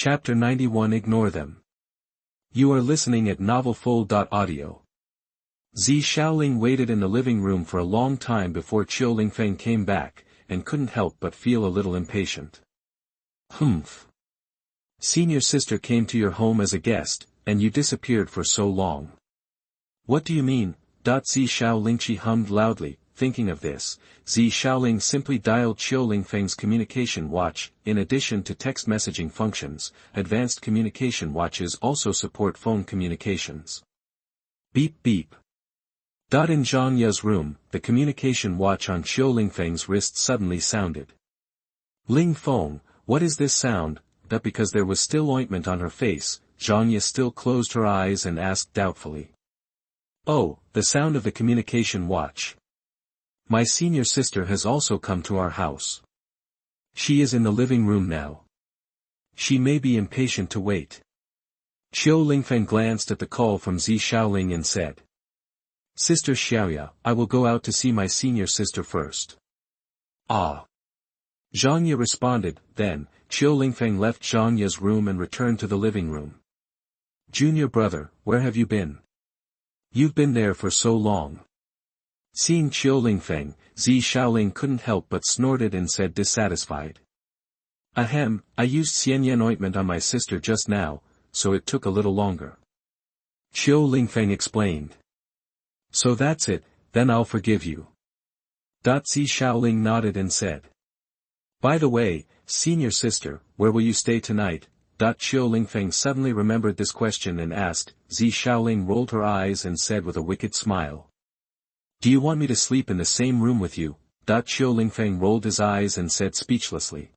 Chapter 91 Ignore Them. You are listening at novelfull.audio. Zi Shaoling waited in the living room for a long time before Qiu Lingfeng came back, and couldn't help but feel a little impatient. Humph. Senior sister came to your home as a guest, and you disappeared for so long. What do you mean? Zi Shaolingqi hummed loudly. Thinking of this, Zi Shaoling simply dialed Qiu Lingfeng's communication watch. In addition to text messaging functions, advanced communication watches also support phone communications. Beep beep. In Zhang Ye's room, the communication watch on Qiu Lingfeng's wrist suddenly sounded. Ling Feng, what is this sound? Because there was still ointment on her face, Zhang Ye still closed her eyes and asked doubtfully. Oh, the sound of the communication watch. My senior sister has also come to our house. She is in the living room now. She may be impatient to wait. Qiu Lingfeng glanced at the call from Zi Shaoling and said. Sister Xiaoya, I will go out to see my senior sister first. Ah. Zhang Ye responded. Then, Qiu Lingfeng left Zhang Ye's room and returned to the living room. Junior brother, where have you been? You've been there for so long. Seeing Qiu Lingfeng, Zi Shaoling couldn't help but snorted and said dissatisfied. Ahem, I used Xianyan ointment on my sister just now, so it took a little longer. Qiu Lingfeng explained. So that's it, then I'll forgive you. Zi Shaoling nodded and said. By the way, senior sister, where will you stay tonight? Qiu Lingfeng suddenly remembered this question and asked. Zi Shaoling rolled her eyes and said with a wicked smile. Do you want me to sleep in the same room with you? Qiu Lingfeng rolled his eyes and said speechlessly.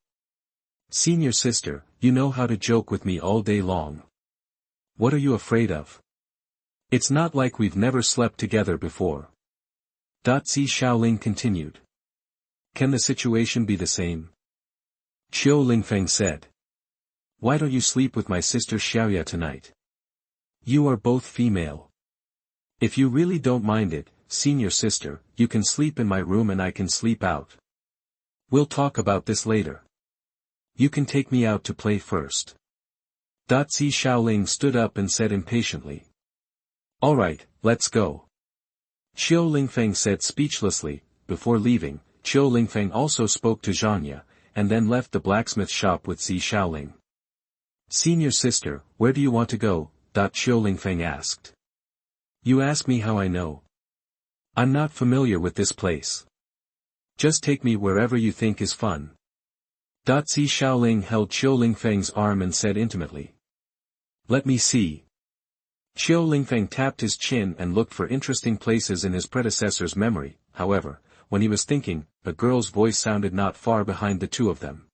Senior sister, you know how to joke with me all day long. What are you afraid of? It's not like we've never slept together before. Zi Shaoling continued. Can the situation be the same? Qiu Lingfeng said. Why don't you sleep with my sister Xiaoya tonight? You are both female. If you really don't mind it, senior sister, you can sleep in my room and I can sleep out. We'll talk about this later. You can take me out to play first. Zi Shaoling stood up and said impatiently. Alright, let's go. Qiu Lingfeng said speechlessly. Before leaving, Qiu Lingfeng also spoke to Zhang Ye, and then left the blacksmith shop with Zi Shaoling. Senior sister, where do you want to go? Qiu Lingfeng asked. You ask me how I know. I'm not familiar with this place. Just take me wherever you think is fun. Zi Shaoling held Qiu Lingfeng's arm and said intimately. Let me see. Qiu Lingfeng tapped his chin and looked for interesting places in his predecessor's memory. However, when he was thinking, a girl's voice sounded not far behind the two of them.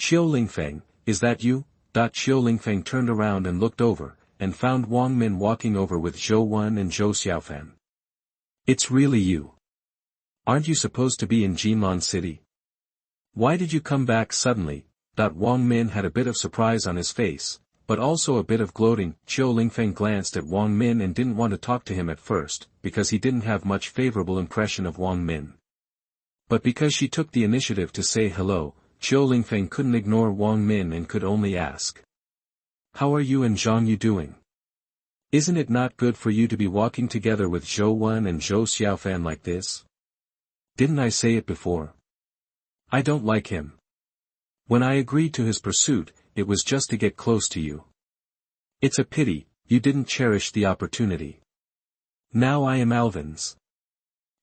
Qiu Lingfeng, is that you? Qiu Lingfeng turned around and looked over, and found Wang Min walking over with Zhou Wen and Zhou Xiaofan. It's really you. Aren't you supposed to be in Jinlan City? Why did you come back suddenly? Wang Min had a bit of surprise on his face, but also a bit of gloating. Qiu Lingfeng glanced at Wang Min and didn't want to talk to him at first, because he didn't have much favorable impression of Wang Min. But because she took the initiative to say hello, Qiu Lingfeng couldn't ignore Wang Min and could only ask. How are you and Zhang Yu doing? Isn't it not good for you to be walking together with Zhou Wen and Zhou Xiaofan like this? Didn't I say it before? I don't like him. When I agreed to his pursuit, it was just to get close to you. It's a pity, you didn't cherish the opportunity. Now I am Alvin's.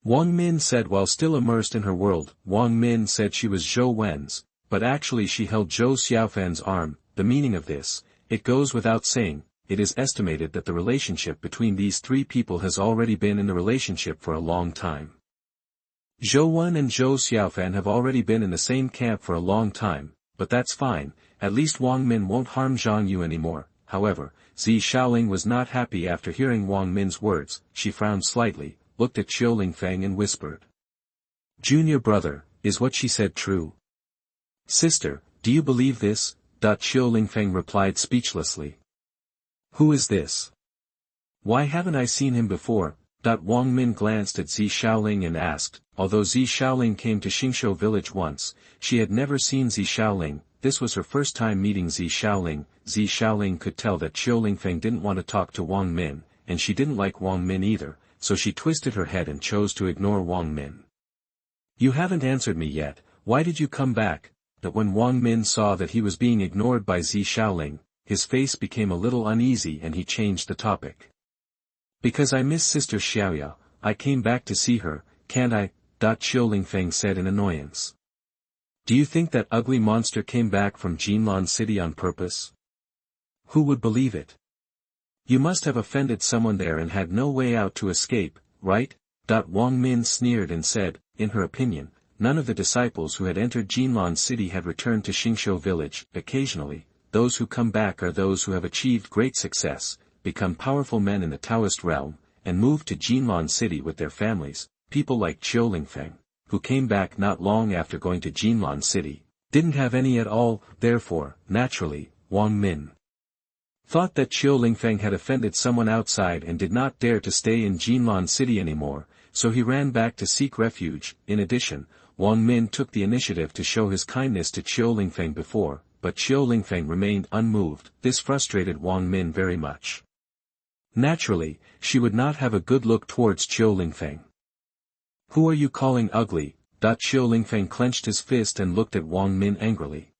Wang Min said while still immersed in her world. Wang Min said she was Zhou Wen's, but actually she held Zhou Xiaofan's arm. The meaning of this, it goes without saying. It is estimated that the relationship between these three people has already been in the relationship for a long time. Zhou Wen and Zhou Xiaofan have already been in the same camp for a long time, but that's fine, at least Wang Min won't harm Zhang Yu anymore. However, Zi Shaoling was not happy after hearing Wang Min's words. She frowned slightly, looked at Qiu Lingfeng and whispered. Junior brother, is what she said true? Sister, do you believe this? Qiu Lingfeng replied speechlessly. Who is this? Why haven't I seen him before? Wang Min glanced at Zi Shaoling and asked. Although Zi Shaoling came to Xingshou village once, she had never seen Zi Shaoling. this was her first time meeting Zi Shaoling. Zi Shaoling could tell that Qiu Lingfeng didn't want to talk to Wang Min, and she didn't like Wang Min either, so she twisted her head and chose to ignore Wang Min. "You haven't answered me yet, why did you come back?" But when Wang Min saw that he was being ignored by Zi Shaoling, his face became a little uneasy and he changed the topic. "Because I miss Sister Xiaoya, I came back to see her, can't I?" Qiu Lingfeng said in annoyance. "Do you think that ugly monster came back from Jinlan City on purpose? Who would believe it? You must have offended someone there and had no way out to escape, right?" Wang Min sneered and said, in her opinion, none of the disciples who had entered Jinlan City had returned to Xingshou village. Occasionally, those who come back are those who have achieved great success, become powerful men in the Taoist realm, and moved to Jinlan City with their families. People like Qiu Lingfeng, who came back not long after going to Jinlan City, didn't have any at all. Therefore, naturally, Wang Min thought that Qiu Lingfeng had offended someone outside and did not dare to stay in Jinlan City anymore, so he ran back to seek refuge. In addition, Wang Min took the initiative to show his kindness to Qiu Lingfeng before, but Qiu Lingfeng remained unmoved. This frustrated Wang Min very much. Naturally, she would not have a good look towards Qiu Lingfeng. "Who are you calling ugly?" Qiu Lingfeng clenched his fist and looked at Wang Min angrily.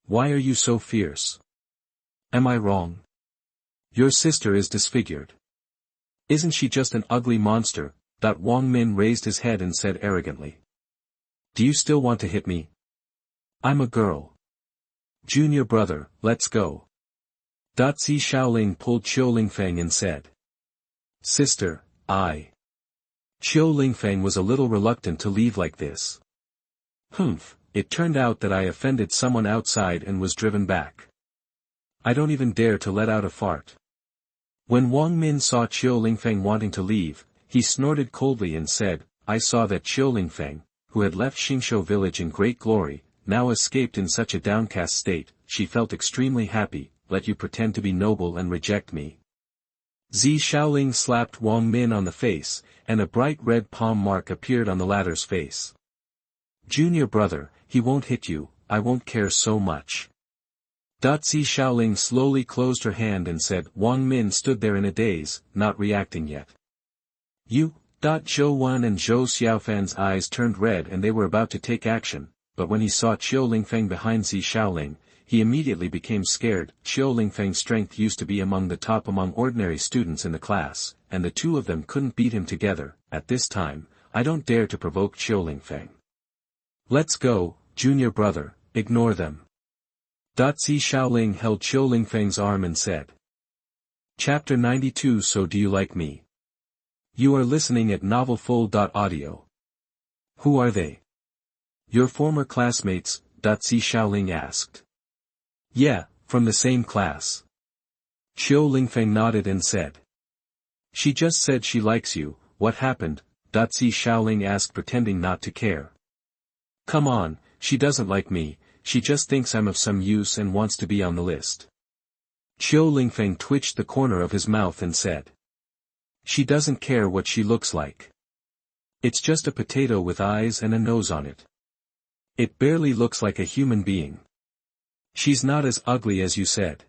"Why are you so fierce? Am I wrong? Your sister is disfigured. Isn't she just an ugly monster?" Wang Min raised his head and said arrogantly. "Do you still want to hit me? I'm a girl. Junior brother, let's go." Zi Shaoling pulled Qiu Lingfeng and said, "Sister, Qiu Lingfeng was a little reluctant to leave like this. "Humph, it turned out that I offended someone outside and was driven back. I don't even dare to let out a fart." When Wang Min saw Qiu Lingfeng wanting to leave, he snorted coldly and said, "I saw that Qiu Lingfeng, who had left Xingshou village in great glory, now escaped in such a downcast state. She felt extremely happy. Let you pretend to be noble and reject me." Zi Shaoling slapped Wang Min on the face, and a bright red palm mark appeared on the latter's face. "Junior brother, he won't hit you, I won't care so much." Zi Shaoling slowly closed her hand and said. Wang Min stood there in a daze, not reacting yet. "You?" Zhou Wan and Zhou Xiaofan's eyes turned red and they were about to take action, but when he saw Qiu Lingfeng behind Zi Shaoling, he immediately became scared. Qiu Lingfeng's strength used to be among the top among ordinary students in the class, and the two of them couldn't beat him together. At this time, I don't dare to provoke Qiu Lingfeng. "Let's go, junior brother, ignore them." Zi Shaoling held Qiu Lingfeng's arm and said. Chapter 92. So do you like me? You are listening at novelfull.audio. Who are they? Your former classmates, Zi Shaoling asked. Yeah, from the same class. Qiu Lingfeng nodded and said. She just said she likes you. What happened? Zi Shaoling asked, pretending not to care. Come on, she doesn't like me, she just thinks I'm of some use and wants to be on the list. Qiu Lingfeng twitched the corner of his mouth and said. She doesn't care what she looks like. It's just a potato with eyes and a nose on it. It barely looks like a human being. She's not as ugly as you said.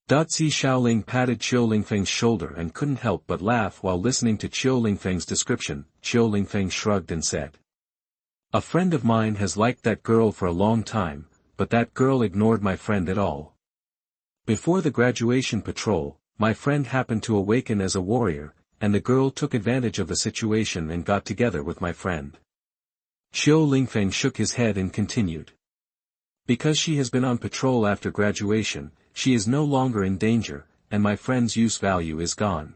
Zi Shaoling patted Qiu Lingfeng's shoulder and couldn't help but laugh while listening to Qiu Lingfeng's description. Qiu Lingfeng shrugged and said. A friend of mine has liked that girl for a long time, but that girl ignored my friend at all. Before the graduation patrol, my friend happened to awaken as a warrior, and the girl took advantage of the situation and got together with my friend. Qiu Lingfeng shook his head and continued. Because she has been on patrol after graduation, she is no longer in danger, and my friend's use value is gone.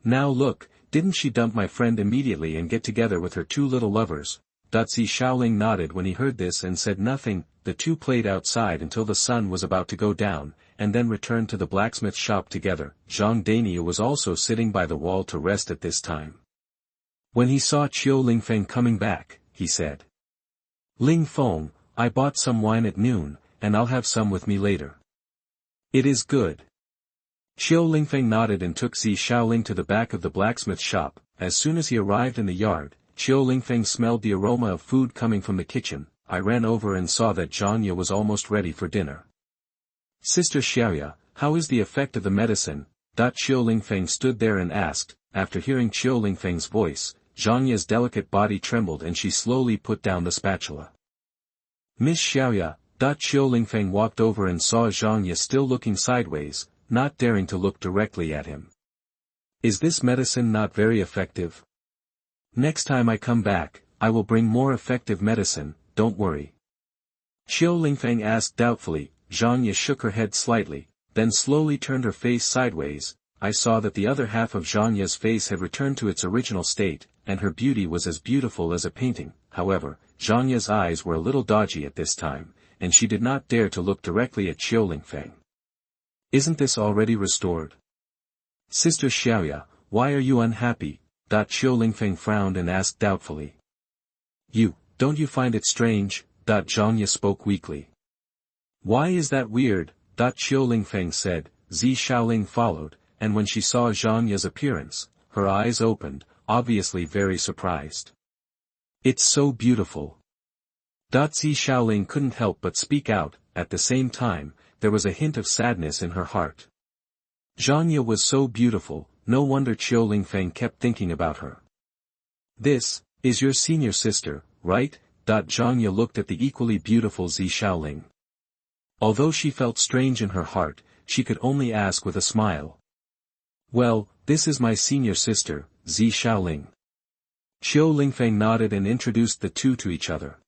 Now look, didn't she dump my friend immediately and get together with her two little lovers? Zi Shaoling nodded when he heard this and said nothing. The two played outside until the sun was about to go down, and then returned to the blacksmith shop together. Zhang Daniel was also sitting by the wall to rest at this time. When he saw Qiu Lingfeng coming back, he said. Ling Feng, I bought some wine at noon, and I'll have some with me later. It is good. Qiu Lingfeng nodded and took Zi Shaoling to the back of the blacksmith shop. As soon as he arrived in the yard, Qiu Lingfeng smelled the aroma of food coming from the kitchen. I ran over and saw that Zhanya was almost ready for dinner. Sister Xiaoya, how is the effect of the medicine? Qiu Lingfeng stood there and asked. After hearing Qiu Lingfeng's voice, Zhanya's delicate body trembled and she slowly put down the spatula. Miss Xiaoya, Qiu Lingfeng walked over and saw Zhanya still looking sideways, not daring to look directly at him. Is this medicine not very effective? Next time I come back, I will bring more effective medicine, don't worry. Qiu Lingfeng asked doubtfully. Zhanya shook her head slightly, then slowly turned her face sideways. I saw that the other half of Zhanya's face had returned to its original state, and her beauty was as beautiful as a painting. However, Zhanya's eyes were a little dodgy at this time, and she did not dare to look directly at Qiu Lingfeng. Isn't this already restored? Sister Xiaoya, why are you unhappy? Qiu Lingfeng frowned and asked doubtfully. Don't you find it strange? Zhanya spoke weakly. Why is that weird? Qiu Lingfeng said. Zi Shaoling followed, and when she saw Zhanya's appearance, her eyes opened, obviously very surprised. It's so beautiful. Zi Shaoling couldn't help but speak out. At the same time, there was a hint of sadness in her heart. Zhanya was so beautiful, no wonder Qiu Lingfeng kept thinking about her. This is your senior sister, right? Zhanya looked at the equally beautiful Zi Shaoling. Although she felt strange in her heart, she could only ask with a smile. Well, this is my senior sister, Zi Shaoling. Qiu Lingfeng nodded and introduced the two to each other.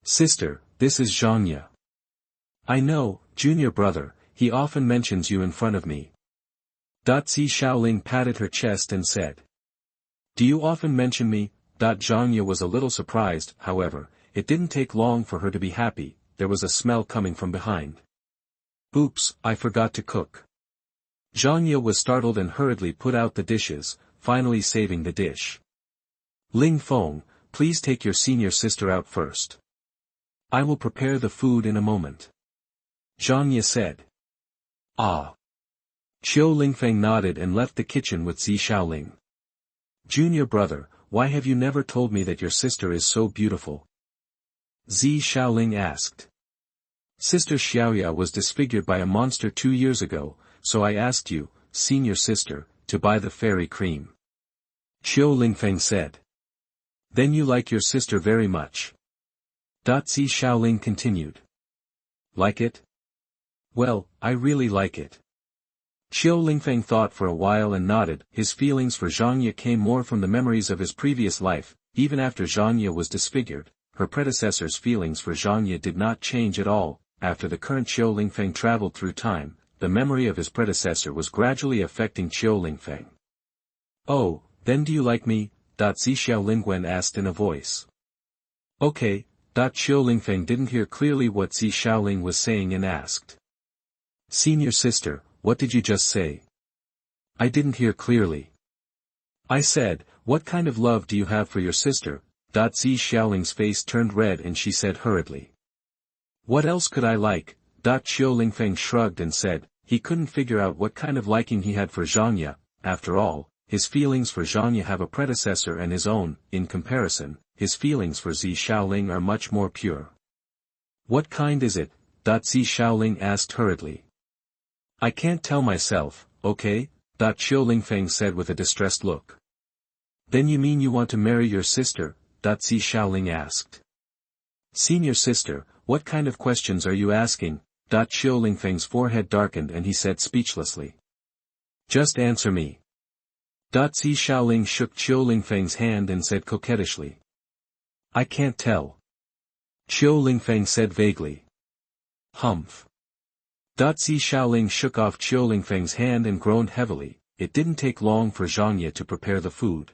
Sister, this is Zhanya. I know, junior brother, he often mentions you in front of me. Zi Shaoling patted her chest and said. Do you often mention me? Zhanya was a little surprised, however, it didn't take long for her to be happy. There was a smell coming from behind. Oops, I forgot to cook. Zhanya was startled and hurriedly put out the dishes, finally saving the dish. Ling Feng, please take your senior sister out first. I will prepare the food in a moment. Zhanya said. Ah. Qiu Lingfeng nodded and left the kitchen with Zi Shaoling. Junior brother, why have you never told me that your sister is so beautiful? Zi Shaoling asked. Sister Xiaoya was disfigured by a monster 2 years ago, so I asked you, senior sister, to buy the fairy cream. Qiu Lingfeng said. Then you like your sister very much. Zi Shaoling continued. Like it? Well, I really like it. Qiu Lingfeng thought for a while and nodded. His feelings for Zhanya came more from the memories of his previous life. Even after Zhanya was disfigured, her predecessor's feelings for Zhanya did not change at all. After the current Qiu Lingfeng traveled through time, the memory of his predecessor was gradually affecting Qiu Lingfeng. Oh, then do you like me? Zi Xiaolingwen asked in a voice. Okay. Qiu Lingfeng didn't hear clearly what Zi Shaoling was saying and asked. Senior sister, what did you just say? I didn't hear clearly. I said, what kind of love do you have for your sister? Zi Xiaoling's face turned red and she said hurriedly. What else could I like? Qiu Lingfeng shrugged and said, he couldn't figure out what kind of liking he had for Zhanya. After all, his feelings for Zhanya have a predecessor and his own. In comparison, his feelings for Zi Shaoling are much more pure. What kind is it? Zi Shaoling asked hurriedly. I can't tell myself, okay? Qiu Lingfeng said with a distressed look. Then you mean you want to marry your sister? Zi Shaoling asked. Senior sister, what kind of questions are you asking? Qiu Lingfeng's forehead darkened and he said speechlessly. Just answer me. Zi Shaoling shook Qiu Lingfeng's hand and said coquettishly. I can't tell. Qiu Lingfeng said vaguely. Humph. Zi Shaoling shook off Qiu Lingfeng's hand and groaned heavily. It didn't take long for Zhanya to prepare the food.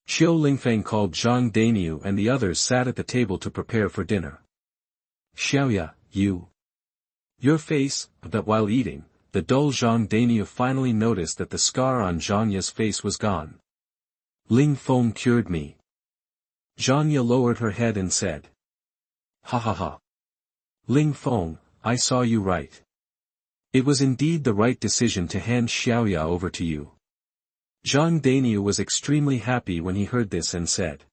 Qiu Lingfeng called Zhang Dainiu and the others sat at the table to prepare for dinner. Xiaoya, your face. But while eating, the dull Zhang Dainiu finally noticed that the scar on Zhanya's face was gone. Ling Feng cured me. Zhanya lowered her head and said. Ha ha ha. Ling Feng, I saw you right. It was indeed the right decision to hand Xiaoya over to you. Zhang Dainiu was extremely happy when he heard this and said.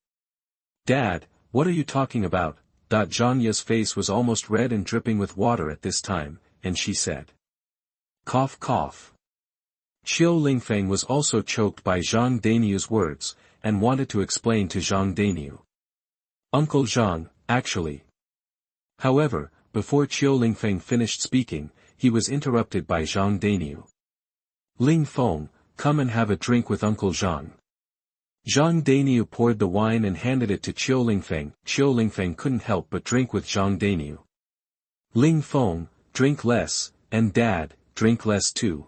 Dad, what are you talking about? Zhangya's face was almost red and dripping with water at this time, and she said. Cough cough. Qiu Lingfeng was also choked by Zhang Daniu's words, and wanted to explain to Zhang Daniu. Uncle Zhang, actually. However, before Qiu Lingfeng finished speaking, he was interrupted by Zhang Daniu. Ling Feng, come and have a drink with Uncle Zhang. Zhang Daniu poured the wine and handed it to Qiu Lingfeng. Qiu Lingfeng couldn't help but drink with Zhang Daniu. Ling Feng, drink less, and Dad, drink less too.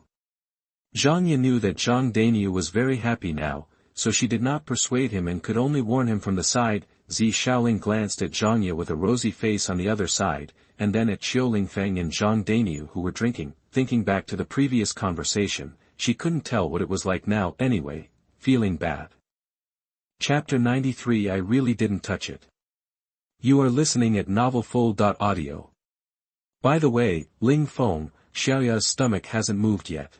Zhangya knew that Zhang Daniu was very happy now, so she did not persuade him and could only warn him from the side. Zi Shaoling glanced at Zhangya with a rosy face on the other side, and then at Qiu Lingfeng and Zhang Daniu who were drinking. Thinking back to the previous conversation, she couldn't tell what it was like now anyway, feeling bad. Chapter 93 I really didn't touch it. You are listening at novelfull.audio. By the way, Ling Feng, Xiaoya's stomach hasn't moved yet.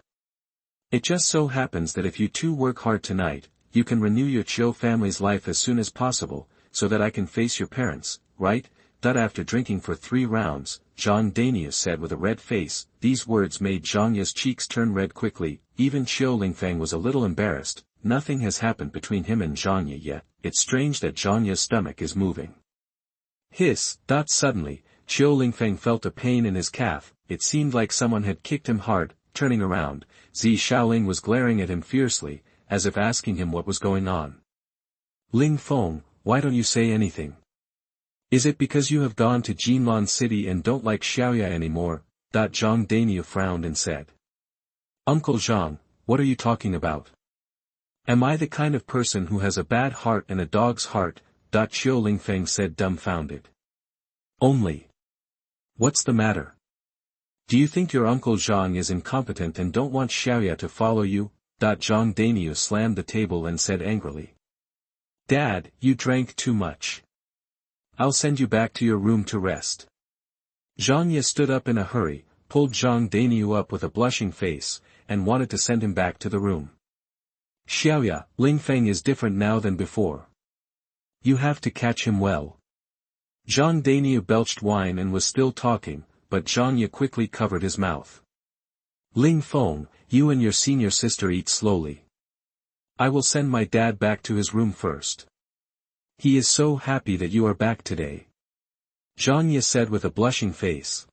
It just so happens that if you two work hard tonight, you can renew your Qiu family's life as soon as possible, so that I can face your parents, right? After drinking for 3 rounds, Zhang Daniu said with a red face. These words made Zhangya's cheeks turn red quickly. Even Qiu Lingfeng was a little embarrassed. Nothing has happened between him and Zhangya yet. It's strange that Zhangya's stomach is moving. Hiss. Suddenly, Qiu Lingfeng felt a pain in his calf. It seemed like someone had kicked him hard. Turning around, Zi Shaoling was glaring at him fiercely, as if asking him what was going on. Ling Feng, why don't you say anything? Is it because you have gone to Jinlan City and don't like Xiaoya anymore? Zhang Daniu frowned and said. Uncle Zhang, what are you talking about? Am I the kind of person who has a bad heart and a dog's heart? Qiu Lingfeng said dumbfounded. Only. What's the matter? Do you think your Uncle Zhang is incompetent and don't want Xiaoya to follow you? Zhang Daniu slammed the table and said angrily. Dad, you drank too much. I'll send you back to your room to rest. Zhangya stood up in a hurry, pulled Zhang Daniu up with a blushing face, and wanted to send him back to the room. Xiaoya, Lingfeng is different now than before. You have to catch him well. Zhang Daniu belched wine and was still talking, but Zhangya quickly covered his mouth. Ling Feng, you and your senior sister eat slowly. I will send my dad back to his room first. He is so happy that you are back today. Zhangya said with a blushing face.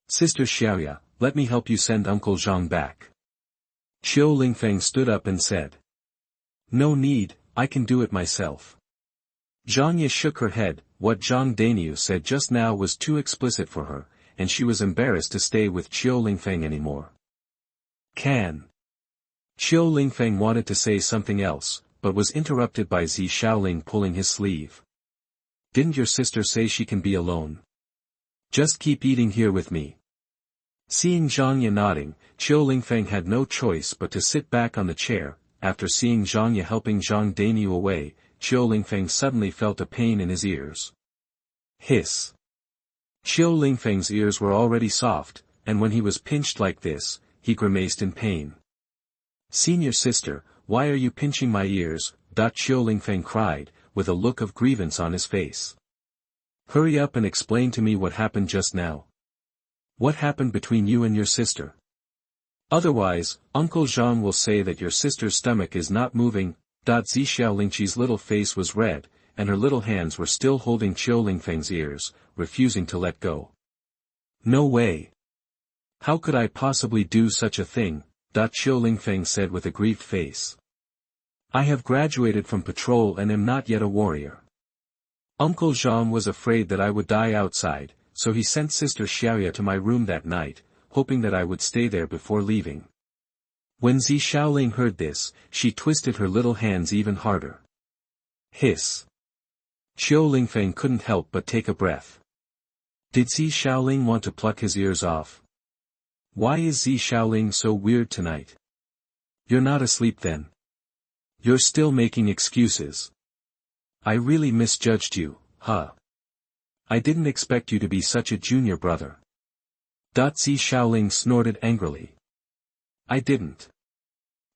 Sister Xiaoya, let me help you send Uncle Zhang back. Qiu Lingfeng stood up and said. No need, I can do it myself. Zhangya shook her head. What Zhang Daniu said just now was too explicit for her, and she was embarrassed to stay with Qiu Lingfeng anymore. Can. Qiu Lingfeng wanted to say something else, but was interrupted by Zi Shaoling pulling his sleeve. Didn't your sister say she can be alone? Just keep eating here with me. Seeing Zhangya nodding, Qiu Lingfeng had no choice but to sit back on the chair. After seeing Zhangya helping Zhang Daniu away, Qiu Lingfeng suddenly felt a pain in his ears. Hiss. Qiu Lingfeng's ears were already soft, and when he was pinched like this, he grimaced in pain. Senior sister, why are you pinching my ears? Qiu Lingfeng cried, with a look of grievance on his face. Hurry up and explain to me what happened just now. What happened between you and your sister? Otherwise, Uncle Zhang will say that your sister's stomach is not moving. Zi Xiaolingqi's little face was red, and her little hands were still holding Qiu Lingfeng's ears, refusing to let go. No way. How could I possibly do such a thing? Qiu Lingfeng said with a grieved face. I have graduated from patrol and am not yet a warrior. Uncle Zhang was afraid that I would die outside, so he sent Sister Xiaoya to my room that night, hoping that I would stay there before leaving. When Zi Shaoling heard this, she twisted her little hands even harder. Hiss. Qiu Lingfeng couldn't help but take a breath. Did Zi Shaoling want to pluck his ears off? Why is Zi Shaoling so weird tonight? You're not asleep then. You're still making excuses. I really misjudged you, huh? I didn't expect you to be such a junior brother. Zi Shaoling snorted angrily. I didn't.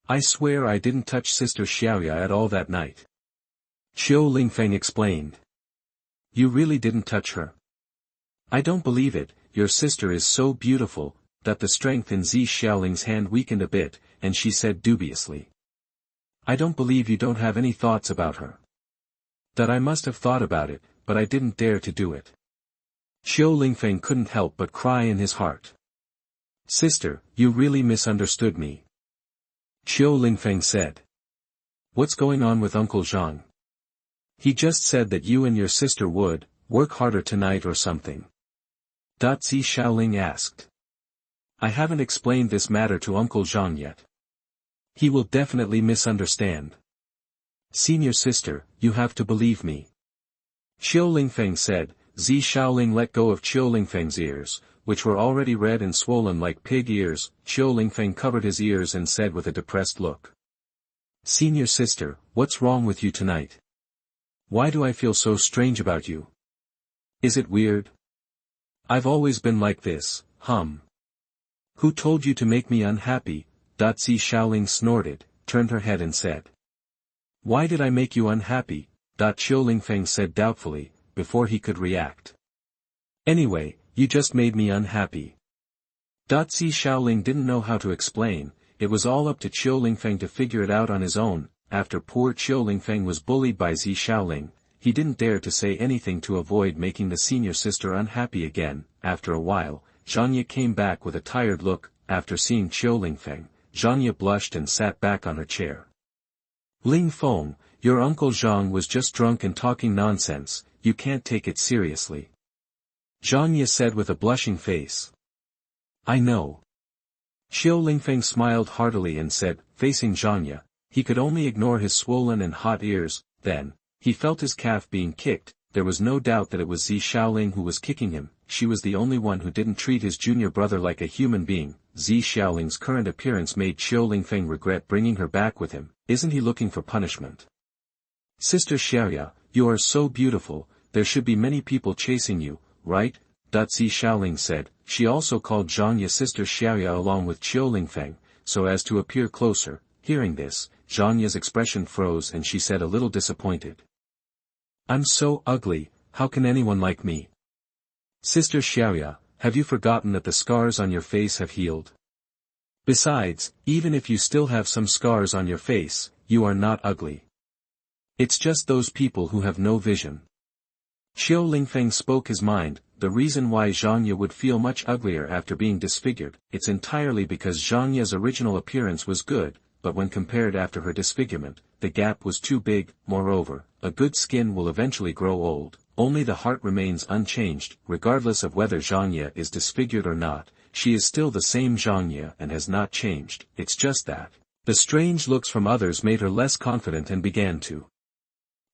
I swear I didn't touch Sister Xiaoya at all that night. Qiu Lingfeng explained. You really didn't touch her? I don't believe it, your sister is so beautiful, that the strength in Zi Xiaoling's hand weakened a bit, and she said dubiously. I don't believe you don't have any thoughts about her. That I must have thought about it, but I didn't dare to do it. Qiu Lingfeng couldn't help but cry in his heart. Sister, you really misunderstood me. Qiu Lingfeng said. What's going on with Uncle Zhang? He just said that you and your sister would work harder tonight or something. Zi Xiaoling asked. I haven't explained this matter to Uncle Zhang yet. He will definitely misunderstand. Senior sister, you have to believe me. Qiu Lingfeng said. Zi Xiaoling let go of Qiu Lingfeng's ears, which were already red and swollen like pig ears. Qiu Lingfeng covered his ears and said with a depressed look. Senior sister, what's wrong with you tonight? Why do I feel so strange about you? Is it weird? I've always been like this, Who told you to make me unhappy? Zi Xiaoling snorted, turned her head and said. Why did I make you unhappy? Qiu Lingfeng said doubtfully, before he could react. Anyway, you just made me unhappy. Zi Xiaoling didn't know how to explain, it was all up to Qiu Lingfeng to figure it out on his own. After poor Qiu Lingfeng was bullied by Zi Xiaoling, he didn't dare to say anything to avoid making the senior sister unhappy again. After a while, Zhanya came back with a tired look. After seeing Qiu Lingfeng, Zhanya blushed and sat back on her chair. Ling Feng, your Uncle Zhang was just drunk and talking nonsense, you can't take it seriously. Zhanya said with a blushing face. I know. Qiu Lingfeng smiled heartily and said, facing Zhanya, he could only ignore his swollen and hot ears. Then, he felt his calf being kicked. There was no doubt that it was Zi Xiaoling who was kicking him. She was the only one who didn't treat his junior brother like a human being. Zi Xiaoling's current appearance made Qiu Lingfeng regret bringing her back with him. Isn't he looking for punishment? Sister Xiaoya, you are so beautiful, there should be many people chasing you, right? Zi Xiaoling said. She also called Zhanya Sister Xiaoya along with Qiu Lingfeng, so as to appear closer. Hearing this, Zhanya's expression froze and she said a little disappointed. I'm so ugly, how can anyone like me? Sister Xiaoya, have you forgotten that the scars on your face have healed? Besides, even if you still have some scars on your face, you are not ugly. It's just those people who have no vision. Qiu Lingfeng spoke his mind. The reason why Zhanya would feel much uglier after being disfigured, it's entirely because Zhanya's original appearance was good, but when compared after her disfigurement, the gap was too big. Moreover, a good skin will eventually grow old, only the heart remains unchanged. Regardless of whether Zhanya is disfigured or not, she is still the same Zhanya and has not changed. It's just that the strange looks from others made her less confident and began to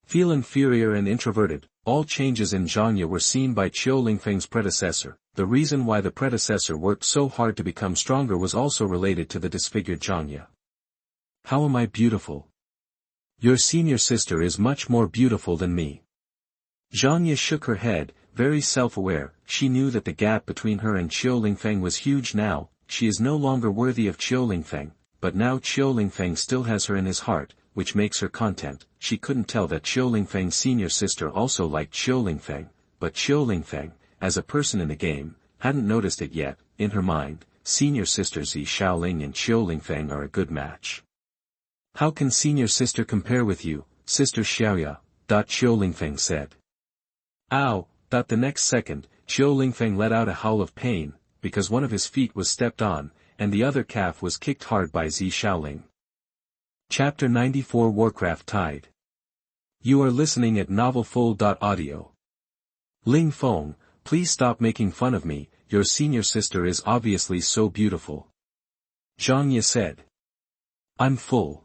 feel inferior and introverted. All changes in Zhanya were seen by Qiu Lingfeng's predecessor. The reason why the predecessor worked so hard to become stronger was also related to the disfigured Zhanya. How am I beautiful? Your senior sister is much more beautiful than me. Zhanya shook her head, very self-aware. She knew that the gap between her and Qiu Lingfeng was huge now. She is no longer worthy of Qiu Lingfeng, but now Qiu Lingfeng still has her in his heart, which makes her content. She couldn't tell that Qiu Lingfeng's senior sister also liked Qiu Lingfeng, but Qiu Lingfeng, as a person in the game, hadn't noticed it yet. In her mind, senior sister Zi Xiaoling and Qiu Lingfeng are a good match. How can senior sister compare with you, Sister Xiaoya? Qiu Lingfeng said. Ow! The next second, Qiu Lingfeng let out a howl of pain, because one of his feet was stepped on, and the other calf was kicked hard by Zi Xiaoling. Chapter 94 Warcraft Tide. You are listening at novelfull.audio. Ling Feng, please stop making fun of me, your senior sister is obviously so beautiful. Zhanya said. I'm full.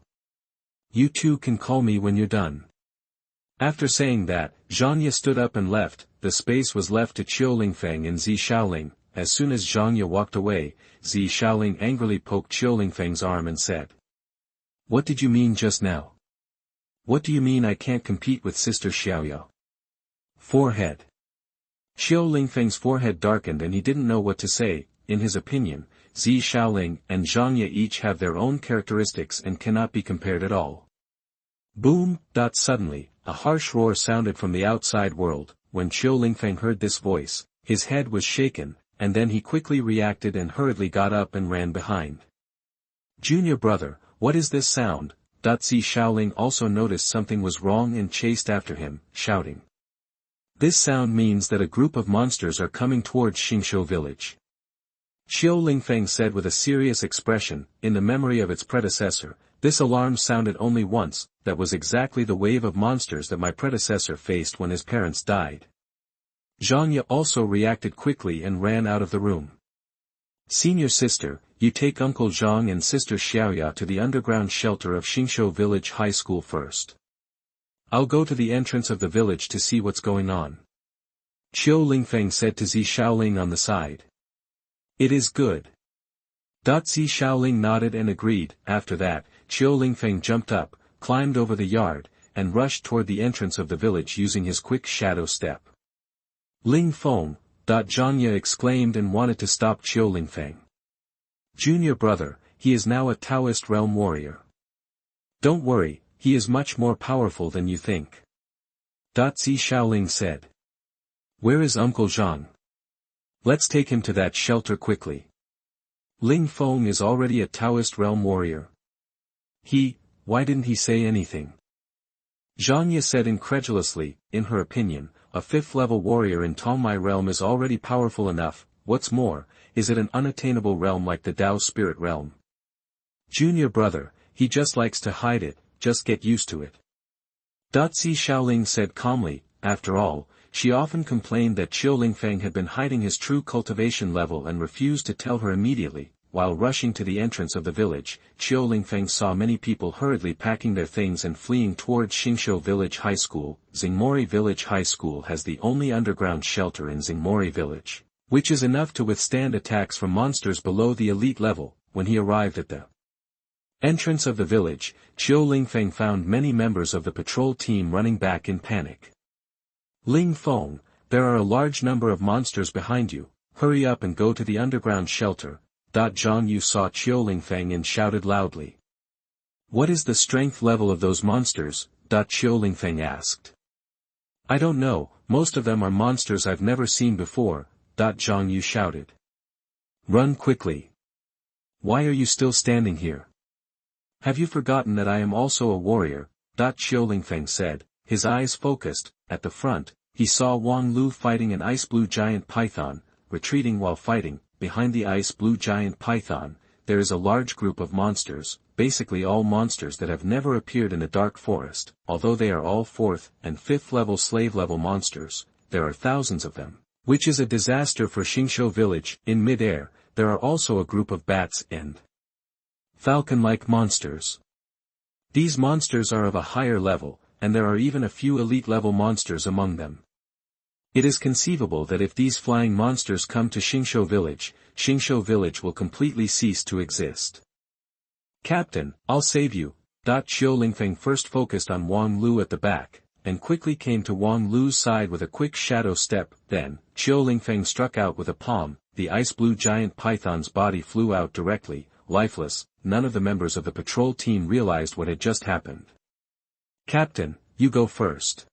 You two can call me when you're done. After saying that, Zhanya stood up and left. The space was left to Qiu Lingfeng and Zi Xiaoling. As soon as Zhanya walked away, Zi Xiaoling angrily poked Qiu Lingfeng's arm and said. What did you mean just now? What do you mean I can't compete with Sister Xiaoya? Forehead. Qiu Lingfeng's forehead darkened and he didn't know what to say. In his opinion, Zi Xiaoling and Zhanya each have their own characteristics and cannot be compared at all. Boom! Suddenly, a harsh roar sounded from the outside world. when Qiu Lingfeng heard this voice, his head was shaken, and then he quickly reacted and hurriedly got up and ran behind. Junior brother, what is this sound? Zi Shaoling also noticed something was wrong and chased after him, shouting. This sound means that a group of monsters are coming towards Xingshou village. Qiu Lingfeng said with a serious expression, in the memory of its predecessor, this alarm sounded only once, that was exactly the wave of monsters that my predecessor faced when his parents died. Zhang Ye also reacted quickly and ran out of the room. Senior sister, you take Uncle Zhang and sister Xiaoya to the underground shelter of Xingshou Village High School first. I'll go to the entrance of the village to see what's going on. Qiu Lingfeng said to Zi Shaoling on the side. It is good. Zi Shaoling nodded and agreed. After that, Qiu Lingfeng jumped up, climbed over the yard, and rushed toward the entrance of the village using his quick shadow step. Ling Feng, Zhang Ye exclaimed and wanted to stop Qiu Lingfeng. Junior brother, he is now a Taoist realm warrior. Don't worry, he is much more powerful than you think. Zi Shaoling said. Where is Uncle Zhang? Let's take him to that shelter quickly. Ling Feng is already a Taoist realm warrior. Why didn't he say anything? Zhang Ye said incredulously, in her opinion, a 5th-level warrior in Tongmai realm is already powerful enough, what's more, is it an unattainable realm like the Tao spirit realm? Junior brother, he just likes to hide it, just get used to it. Zi Shaoling said calmly, after all, she often complained that Qiu Lingfeng had been hiding his true cultivation level and refused to tell her immediately. While rushing to the entrance of the village, Qiu Lingfeng saw many people hurriedly packing their things and fleeing towards Xingshou Village High School. Xingmori Village High School has the only underground shelter in Xingmori Village, which is enough to withstand attacks from monsters below the elite level. When he arrived at the entrance of the village, Qiu Lingfeng found many members of the patrol team running back in panic. Ling Feng, there are a large number of monsters behind you, hurry up and go to the underground shelter. Zhang Yu saw Qiu Lingfeng and shouted loudly. What is the strength level of those monsters? Qiu Lingfeng asked. I don't know, most of them are monsters I've never seen before, Zhang Yu shouted. Run quickly. Why are you still standing here? Have you forgotten that I am also a warrior? Qiu Lingfeng said, his eyes focused. At the front, he saw Wang Lu fighting an ice-blue giant python, retreating while fighting. Behind the ice-blue giant python, there is a large group of monsters, basically all monsters that have never appeared in the dark forest. Although they are all 4th and 5th level slave level monsters, there are thousands of them, which is a disaster for Xingshou village. In mid-air, there are also a group of bats and falcon-like monsters. These monsters are of a higher level, and there are even a few elite level monsters among them. It is conceivable that if these flying monsters come to Xingshou village will completely cease to exist. Captain, I'll save you. Qiu Lingfeng first focused on Wang Lu at the back, and quickly came to Wang Lu's side with a quick shadow step. Then, Qiu Lingfeng struck out with a palm. The ice-blue giant python's body flew out directly, lifeless. None of the members of the patrol team realized what had just happened. Captain, you go first.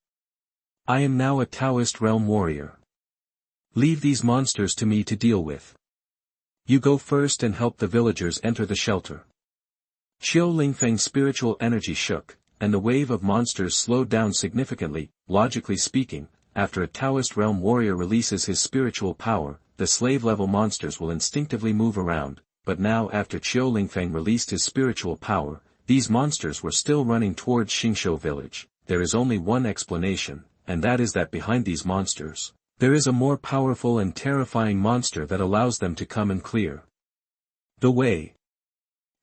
I am now a Taoist realm warrior. Leave these monsters to me to deal with. You go first and help the villagers enter the shelter. Qiu Lingfeng's spiritual energy shook, and the wave of monsters slowed down significantly. Logically speaking, after a Taoist realm warrior releases his spiritual power, the slave-level monsters will instinctively move around, but now after Qiu Lingfeng released his spiritual power, these monsters were still running towards Xingshou village. There is only one explanation, and that is that behind these monsters, there is a more powerful and terrifying monster that allows them to come and clear the way.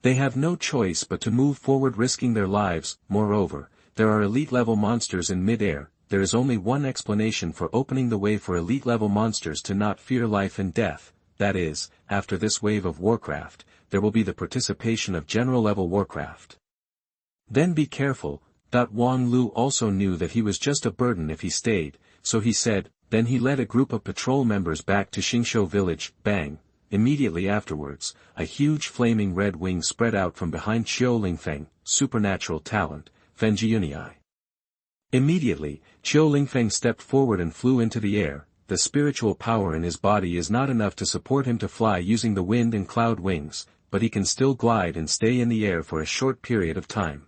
They have no choice but to move forward risking their lives. Moreover, there are elite-level monsters in mid-air. There is only one explanation for opening the way for elite-level monsters to not fear life and death, that is, after this wave of Warcraft, there will be the participation of general-level Warcraft. Then be careful. Wang Lu also knew that he was just a burden if he stayed, so he said. Then he led a group of patrol members back to Xingshou village. Bang! Immediately afterwards, a huge flaming red wing spread out from behind Qiu Lingfeng, supernatural talent, Fengjiyunii. Immediately, Qiu Lingfeng stepped forward and flew into the air. The spiritual power in his body is not enough to support him to fly using the wind and cloud wings, but he can still glide and stay in the air for a short period of time.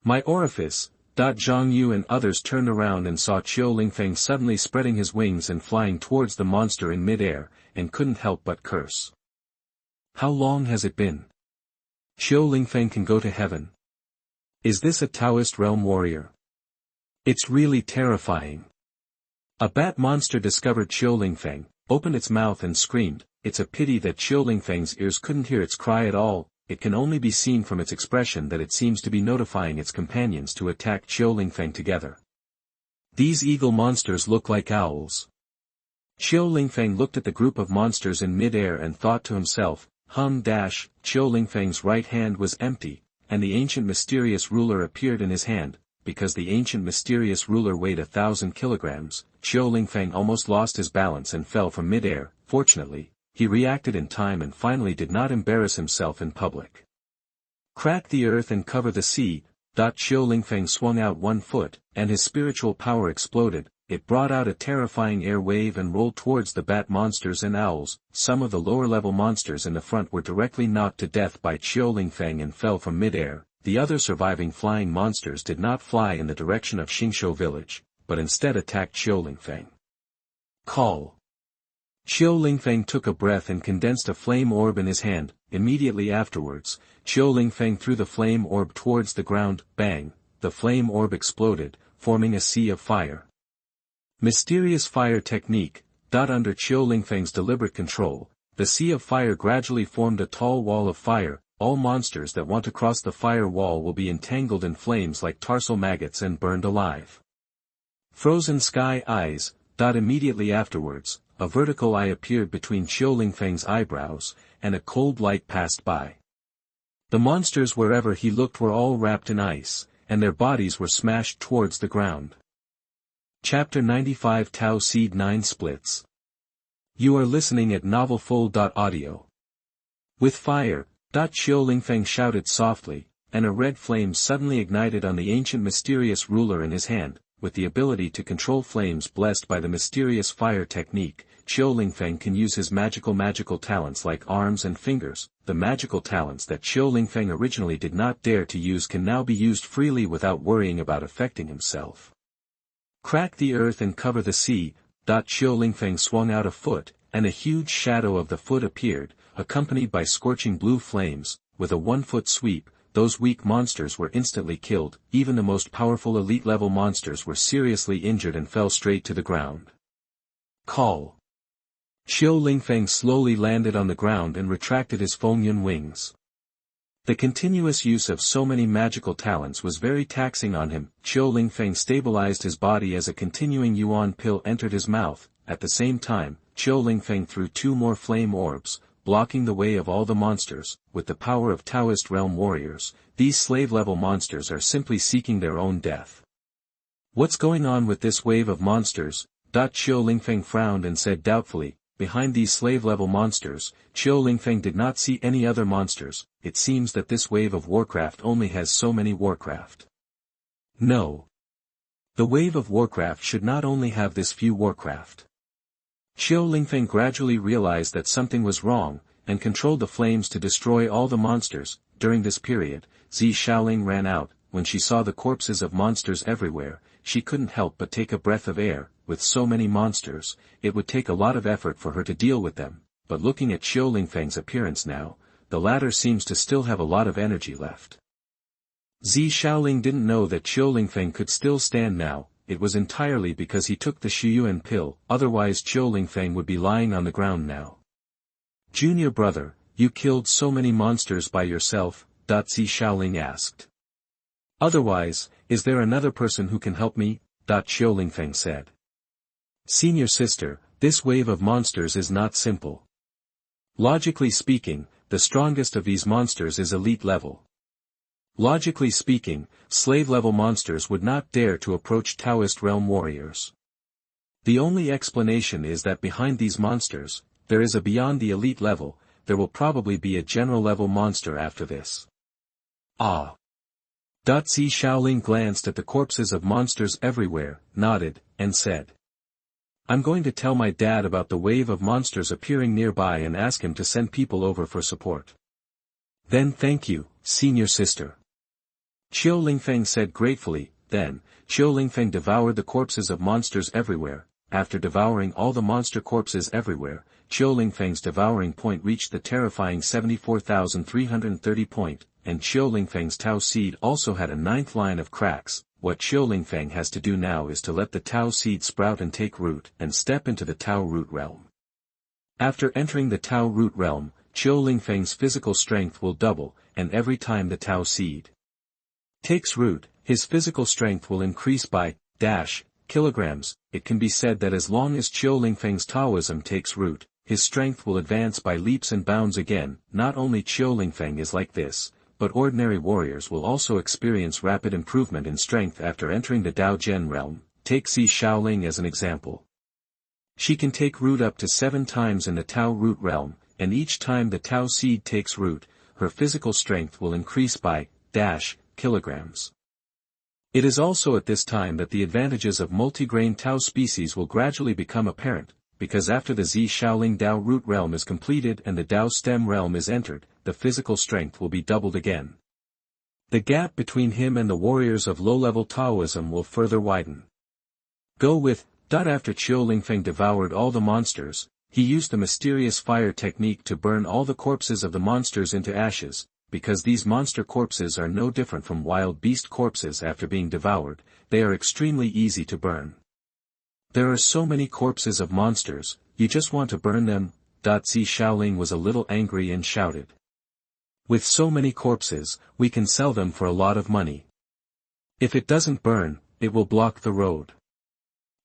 My orifice. Zhang Yu and others turned around and saw Qiu Lingfeng suddenly spreading his wings and flying towards the monster in mid-air, and couldn't help but curse. How long has it been? Qiu Lingfeng can go to heaven. Is this a Taoist realm warrior? It's really terrifying. A bat monster discovered Qiu Lingfeng, opened its mouth and screamed. It's a pity that Qiu Lingfeng's ears couldn't hear its cry at all. It can only be seen from its expression that it seems to be notifying its companions to attack Qiu Lingfeng together. These eagle monsters look like owls. Qiu Lingfeng looked at the group of monsters in mid-air and thought to himself, Qiu Lingfeng's right hand was empty, and the ancient mysterious ruler appeared in his hand. Because the ancient mysterious ruler weighed 1,000 kilograms, Qiu Lingfeng almost lost his balance and fell from mid-air. Fortunately, he reacted in time and finally did not embarrass himself in public. Crack the earth and cover the sea. Qiu Lingfeng swung out one foot, and his spiritual power exploded. It brought out a terrifying air wave and rolled towards the bat monsters and owls. Some of the lower-level monsters in the front were directly knocked to death by Qiu Lingfeng and fell from mid-air. The other surviving flying monsters did not fly in the direction of Xingshou village, but instead attacked Qiu Lingfeng. Call. Qiu Lingfeng took a breath and condensed a flame orb in his hand. Immediately afterwards, Qiu Lingfeng threw the flame orb towards the ground. Bang! The flame orb exploded, forming a sea of fire. Mysterious fire technique. Under Qiu Lingfeng's deliberate control, the sea of fire gradually formed a tall wall of fire. All monsters that want to cross the fire wall will be entangled in flames like tarsal maggots and burned alive. Frozen Sky Eyes. Immediately afterwards, a vertical eye appeared between Qiu Lingfeng's eyebrows, and a cold light passed by. The monsters wherever he looked were all wrapped in ice, and their bodies were smashed towards the ground. Chapter 95 Tao Seed 9 Splits. You are listening at novelfull.audio. With fire. Qiu Lingfeng shouted softly, and a red flame suddenly ignited on the ancient mysterious ruler in his hand. With the ability to control flames blessed by the mysterious fire technique, Qiu Lingfeng can use his magical talents like arms and fingers. The magical talents that Qiu Lingfeng originally did not dare to use can now be used freely without worrying about affecting himself. Crack the earth and cover the sea. Qiu Lingfeng swung out a foot, and a huge shadow of the foot appeared, accompanied by scorching blue flames. With a 1-foot sweep, those weak monsters were instantly killed. Even the most powerful elite-level monsters were seriously injured and fell straight to the ground. Call. Qiu Lingfeng slowly landed on the ground and retracted his Fengyun wings. The continuous use of so many magical talents was very taxing on him. Qiu Lingfeng stabilized his body as a continuing yuan pill entered his mouth. At the same time, Qiu Lingfeng threw 2 more flame orbs, blocking the way of all the monsters. With the power of Taoist realm warriors, these slave-level monsters are simply seeking their own death. What's going on with this wave of monsters? Qiu Lingfeng frowned and said doubtfully, behind these slave-level monsters, Qiu Lingfeng did not see any other monsters. It seems that this wave of Warcraft only has so many Warcraft. No. The wave of Warcraft should not only have this few Warcraft. Qiu Lingfeng gradually realized that something was wrong, and controlled the flames to destroy all the monsters. During this period, Zi Shaoling ran out. When she saw the corpses of monsters everywhere, she couldn't help but take a breath of air. With so many monsters, it would take a lot of effort for her to deal with them, but looking at Qiu Lingfeng's appearance now, the latter seems to still have a lot of energy left. Zi Shaoling didn't know that Qiu Lingfeng could still stand now. It was entirely because he took the Shuyuan pill, otherwise Qiu Lingfeng would be lying on the ground now. Junior brother, you killed so many monsters by yourself? Zi Shaoling asked. Otherwise, is there another person who can help me? Qiu Lingfeng said. Senior sister, this wave of monsters is not simple. Logically speaking, the strongest of these monsters is elite level. Logically speaking, slave-level monsters would not dare to approach Taoist realm warriors. The only explanation is that behind these monsters, there is a beyond the elite level. There will probably be a general level monster after this. Ah. Zi Shaoling glanced at the corpses of monsters everywhere, nodded, and said. I'm going to tell my dad about the wave of monsters appearing nearby and ask him to send people over for support. Then thank you, senior sister. Qiu Lingfeng said gratefully. Then, Qiu Lingfeng devoured the corpses of monsters everywhere. After devouring all the monster corpses everywhere, Qiu Lingfeng's devouring point reached the terrifying 74,330 point, and Qiu Lingfeng's Tao seed also had a 9th line of cracks. What Qiu Lingfeng has to do now is to let the Tao seed sprout and take root and step into the Tao root realm. After entering the Tao root realm, Qiu Lingfeng's physical strength will double, and every time the Tao seed takes root, his physical strength will increase by kilograms. It can be said that as long as Qiu Lingfeng's Taoism takes root, his strength will advance by leaps and bounds again. Not only Qiu Lingfeng is like this, but ordinary warriors will also experience rapid improvement in strength after entering the Dao Zhen realm. Take Zi Shaoling as an example. She can take root up to 7 times in the Tao root realm, and each time the Tao seed takes root, her physical strength will increase by kilograms. It is also at this time that the advantages of multigrain Tao species will gradually become apparent, because after the Zi Shaoling Dao root realm is completed and the Dao stem realm is entered, the physical strength will be doubled again. The gap between him and the warriors of low-level Taoism will further widen. Go with. After Qiu Lingfeng devoured all the monsters, he used the mysterious fire technique to burn all the corpses of the monsters into ashes. Because these monster corpses are no different from wild beast corpses after being devoured, they are extremely easy to burn. There are so many corpses of monsters, you just want to burn them. Zi Shaoling was a little angry and shouted. With so many corpses, we can sell them for a lot of money. If it doesn't burn, it will block the road.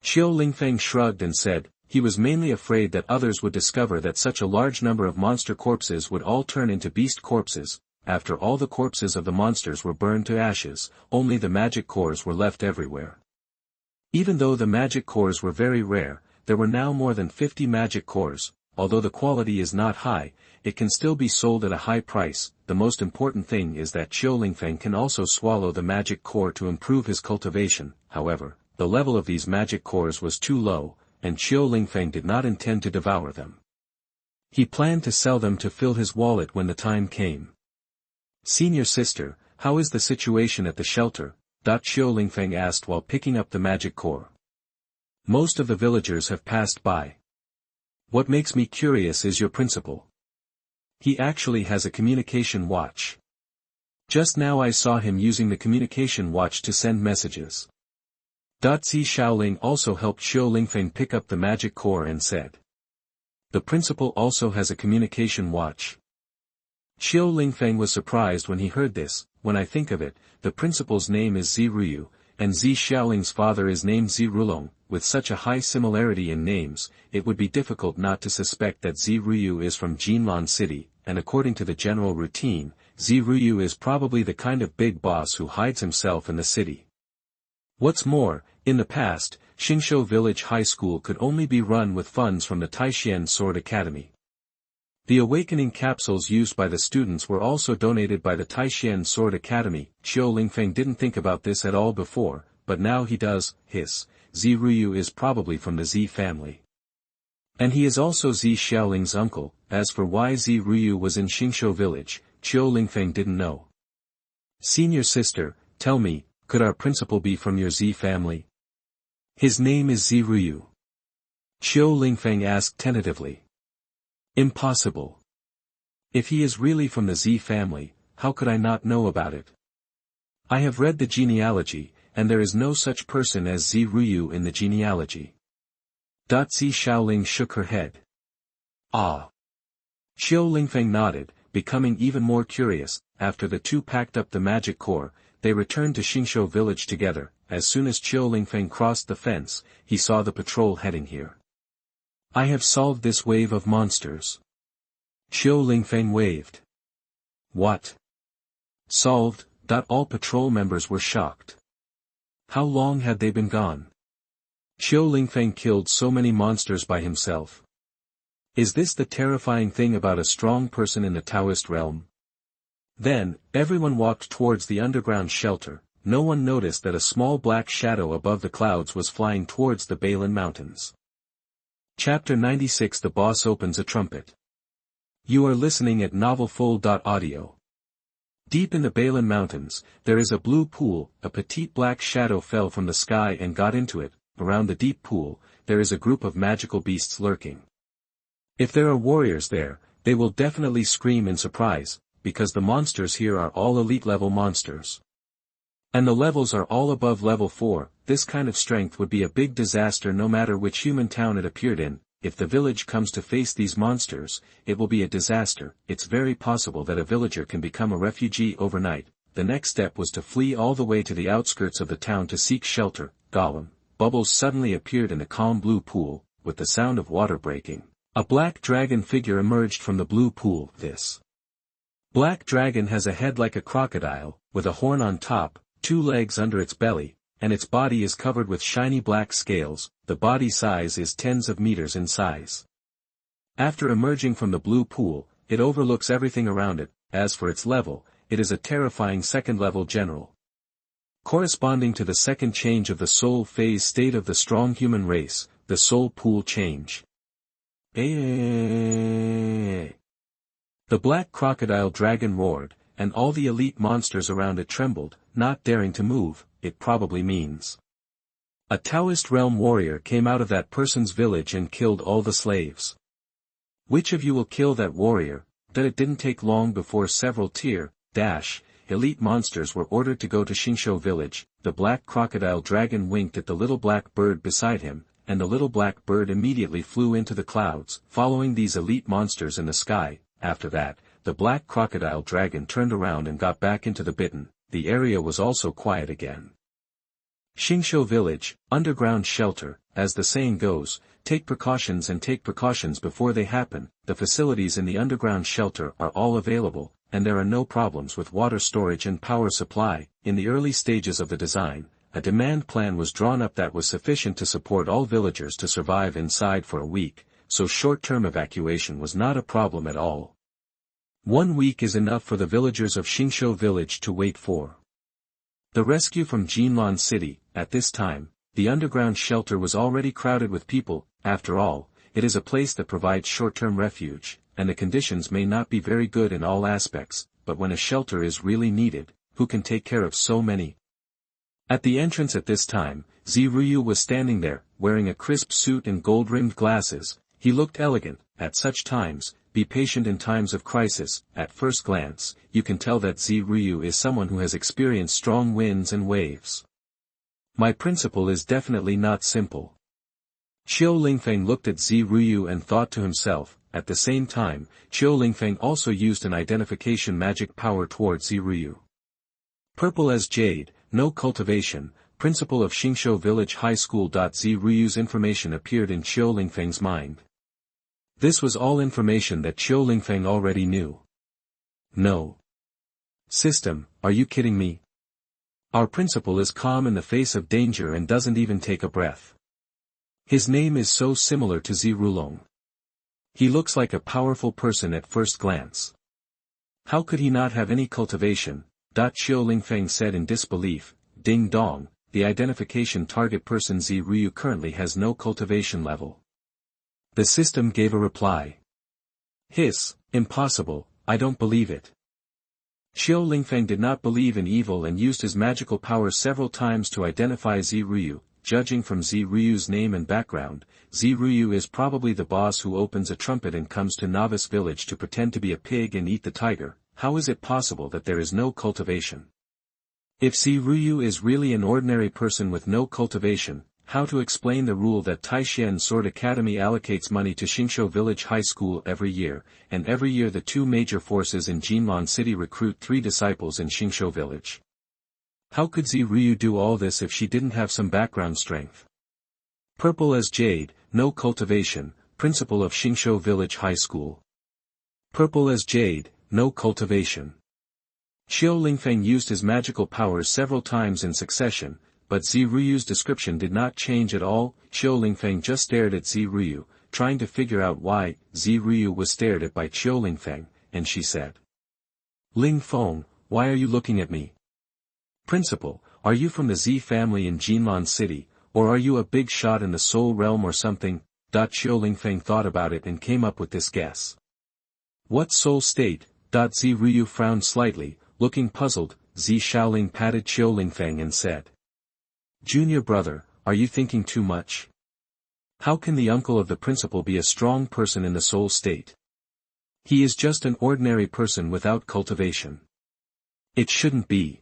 Qiu Lingfeng shrugged and said, he was mainly afraid that others would discover that such a large number of monster corpses would all turn into beast corpses. After all the corpses of the monsters were burned to ashes, only the magic cores were left everywhere. Even though the magic cores were very rare, there were now more than 50 magic cores. Although the quality is not high, it can still be sold at a high price. The most important thing is that Qiu Lingfeng can also swallow the magic core to improve his cultivation. However, the level of these magic cores was too low, and Qiu Lingfeng did not intend to devour them. He planned to sell them to fill his wallet when the time came. Senior sister, how is the situation at the shelter? Qiu Lingfeng asked while picking up the magic core. Most of the villagers have passed by. What makes me curious is your principal. He actually has a communication watch. Just now I saw him using the communication watch to send messages. Zi Shaoling also helped Qiu Lingfeng pick up the magic core and said. The principal also has a communication watch. Qiu Lingfeng was surprised when he heard this. When I think of it, the principal's name is Zi Ruyu, and Zi Shaoling's father is named Zi Rulong. With such a high similarity in names, it would be difficult not to suspect that Zi Ruyu is from Jinlan City, and according to the general routine, Zi Ruyu is probably the kind of big boss who hides himself in the city. What's more, in the past, Xingshou Village High School could only be run with funds from the Taishian Sword Academy. The awakening capsules used by the students were also donated by the Taishian Sword Academy. Qiu Lingfeng didn't think about this at all before, but now he does. Zi Ruyu is probably from the Zi family. And he is also Zi Shaoling's uncle. As for why Zi Ruyu was in Xingshou Village, Qiu Lingfeng didn't know. Senior sister, tell me, could our principal be from your Zi family? His name is Zi Ruyu. Qiu Lingfeng asked tentatively. Impossible. If he is really from the Zi family, how could I not know about it? I have read the genealogy, and there is no such person as Zi Ruyu in the genealogy. Zi Shaoling shook her head. Ah. Qiu Lingfeng nodded, becoming even more curious. After the two packed up the magic core, they returned to Xingshou Village together. As soon as Qiu Lingfeng crossed the fence, he saw the patrol heading here. I have solved this wave of monsters. Qiu Lingfeng waved. What? Solved? All patrol members were shocked. How long had they been gone? Qiu Lingfeng killed so many monsters by himself. Is this the terrifying thing about a strong person in the Taoist realm? Then, everyone walked towards the underground shelter. No one noticed that a small black shadow above the clouds was flying towards the Mtln Mountains. Chapter 96. The Boss Opens a Trumpet. You are listening at novelfull.audio. Deep in the Mtln Mountains, there is a blue pool. A petite black shadow fell from the sky and got into it. Around the deep pool, there is a group of magical beasts lurking. If there are warriors there, they will definitely scream in surprise, because the monsters here are all elite level monsters. And the levels are all above level 4, this kind of strength would be a big disaster no matter which human town it appeared in. If the village comes to face these monsters, it will be a disaster. It's very possible that a villager can become a refugee overnight. The next step was to flee all the way to the outskirts of the town to seek shelter. Gollum. Bubbles suddenly appeared in the calm blue pool, with the sound of water breaking. A black dragon figure emerged from the blue pool. This black dragon has a head like a crocodile, with a horn on top, 2 legs under its belly, and its body is covered with shiny black scales. The body size is tens of meters in size. After emerging from the blue pool, it overlooks everything around it. As for its level, it is a terrifying second-level general. Corresponding to the second change of the soul phase state of the strong human race, the soul pool change. The black crocodile dragon roared, and all the elite monsters around it trembled, not daring to move. It probably means a Taoist realm warrior came out of that person's village and killed all the slaves. Which of you will kill that warrior? That it didn't take long before several elite monsters were ordered to go to Xingsho village. The black crocodile dragon winked at the little black bird beside him, and the little black bird immediately flew into the clouds, following these elite monsters in the sky. After that, the black crocodile dragon turned around and got back into the bitten. The area was also quiet again. Xingsho village, underground shelter. As the saying goes, take precautions before they happen. The facilities in the underground shelter are all available, and there are no problems with water storage and power supply. In the early stages of the design, a demand plan was drawn up that was sufficient to support all villagers to survive inside for a week, so short-term evacuation was not a problem at all. 1 week is enough for the villagers of Xingsho village to wait for the rescue from Jinlan city. At this time, the underground shelter was already crowded with people. After all, it is a place that provides short-term refuge, and the conditions may not be very good in all aspects, but when a shelter is really needed, who can take care of so many? At the entrance at this time, Ziruyu was standing there, wearing a crisp suit and gold-rimmed glasses. He looked elegant. At such times, be patient in times of crisis. At first glance, you can tell that Ziruyu is someone who has experienced strong winds and waves. My principle is definitely not simple. Qiu Lingfeng looked at Ziruyu and thought to himself. At the same time, Qiu Lingfeng also used an identification magic power towards Ziruyu. Purple as jade, no cultivation, principal of Xingsho Village High School. Ziruyu's information appeared in Qiu Lingfeng's mind. This was all information that Qiu Lingfeng already knew. No. System, are you kidding me? Our principal is calm in the face of danger and doesn't even take a breath. His name is so similar to Zirulong. He looks like a powerful person at first glance. How could he not have any cultivation? Qiu Lingfeng said in disbelief. Ding dong, the identification target person Ziruyu currently has no cultivation level. The system gave a reply. Hiss, impossible, I don't believe it. Qiu Lingfeng did not believe in evil and used his magical power several times to identify Ziruyu. Judging from Ziruyu's name and background, Ziruyu is probably the boss who opens a trumpet and comes to novice village to pretend to be a pig and eat the tiger. How is it possible that there is no cultivation? If Ziruyu is really an ordinary person with no cultivation, how to explain the rule that Taishan Sword Academy allocates money to Xingsho Village High School every year, and every year the 2 major forces in Jinlan City recruit 3 disciples in Xingsho Village? How could Ziruyu do all this if she didn't have some background strength? Purple as jade, no cultivation, principal of Xingsho Village High School. Purple as jade, no cultivation. Qiu Lingfeng used his magical powers several times in succession, but Ziruyu's description did not change at all. Qiu Lingfeng just stared at Ziruyu, trying to figure out why. Ziruyu was stared at by Qiu Lingfeng, and she said, Ling Feng, why are you looking at me? Principal, are you from the Z family in Jinlan City, or are you a big shot in the Soul Realm or something? Qiu Lingfeng thought about it and came up with this guess. What soul state? Z Ryu frowned slightly, looking puzzled. Z Shaoling patted Qiu Lingfeng and said. Junior brother, are you thinking too much? How can the uncle of the principal be a strong person in the soul state? He is just an ordinary person without cultivation. It shouldn't be.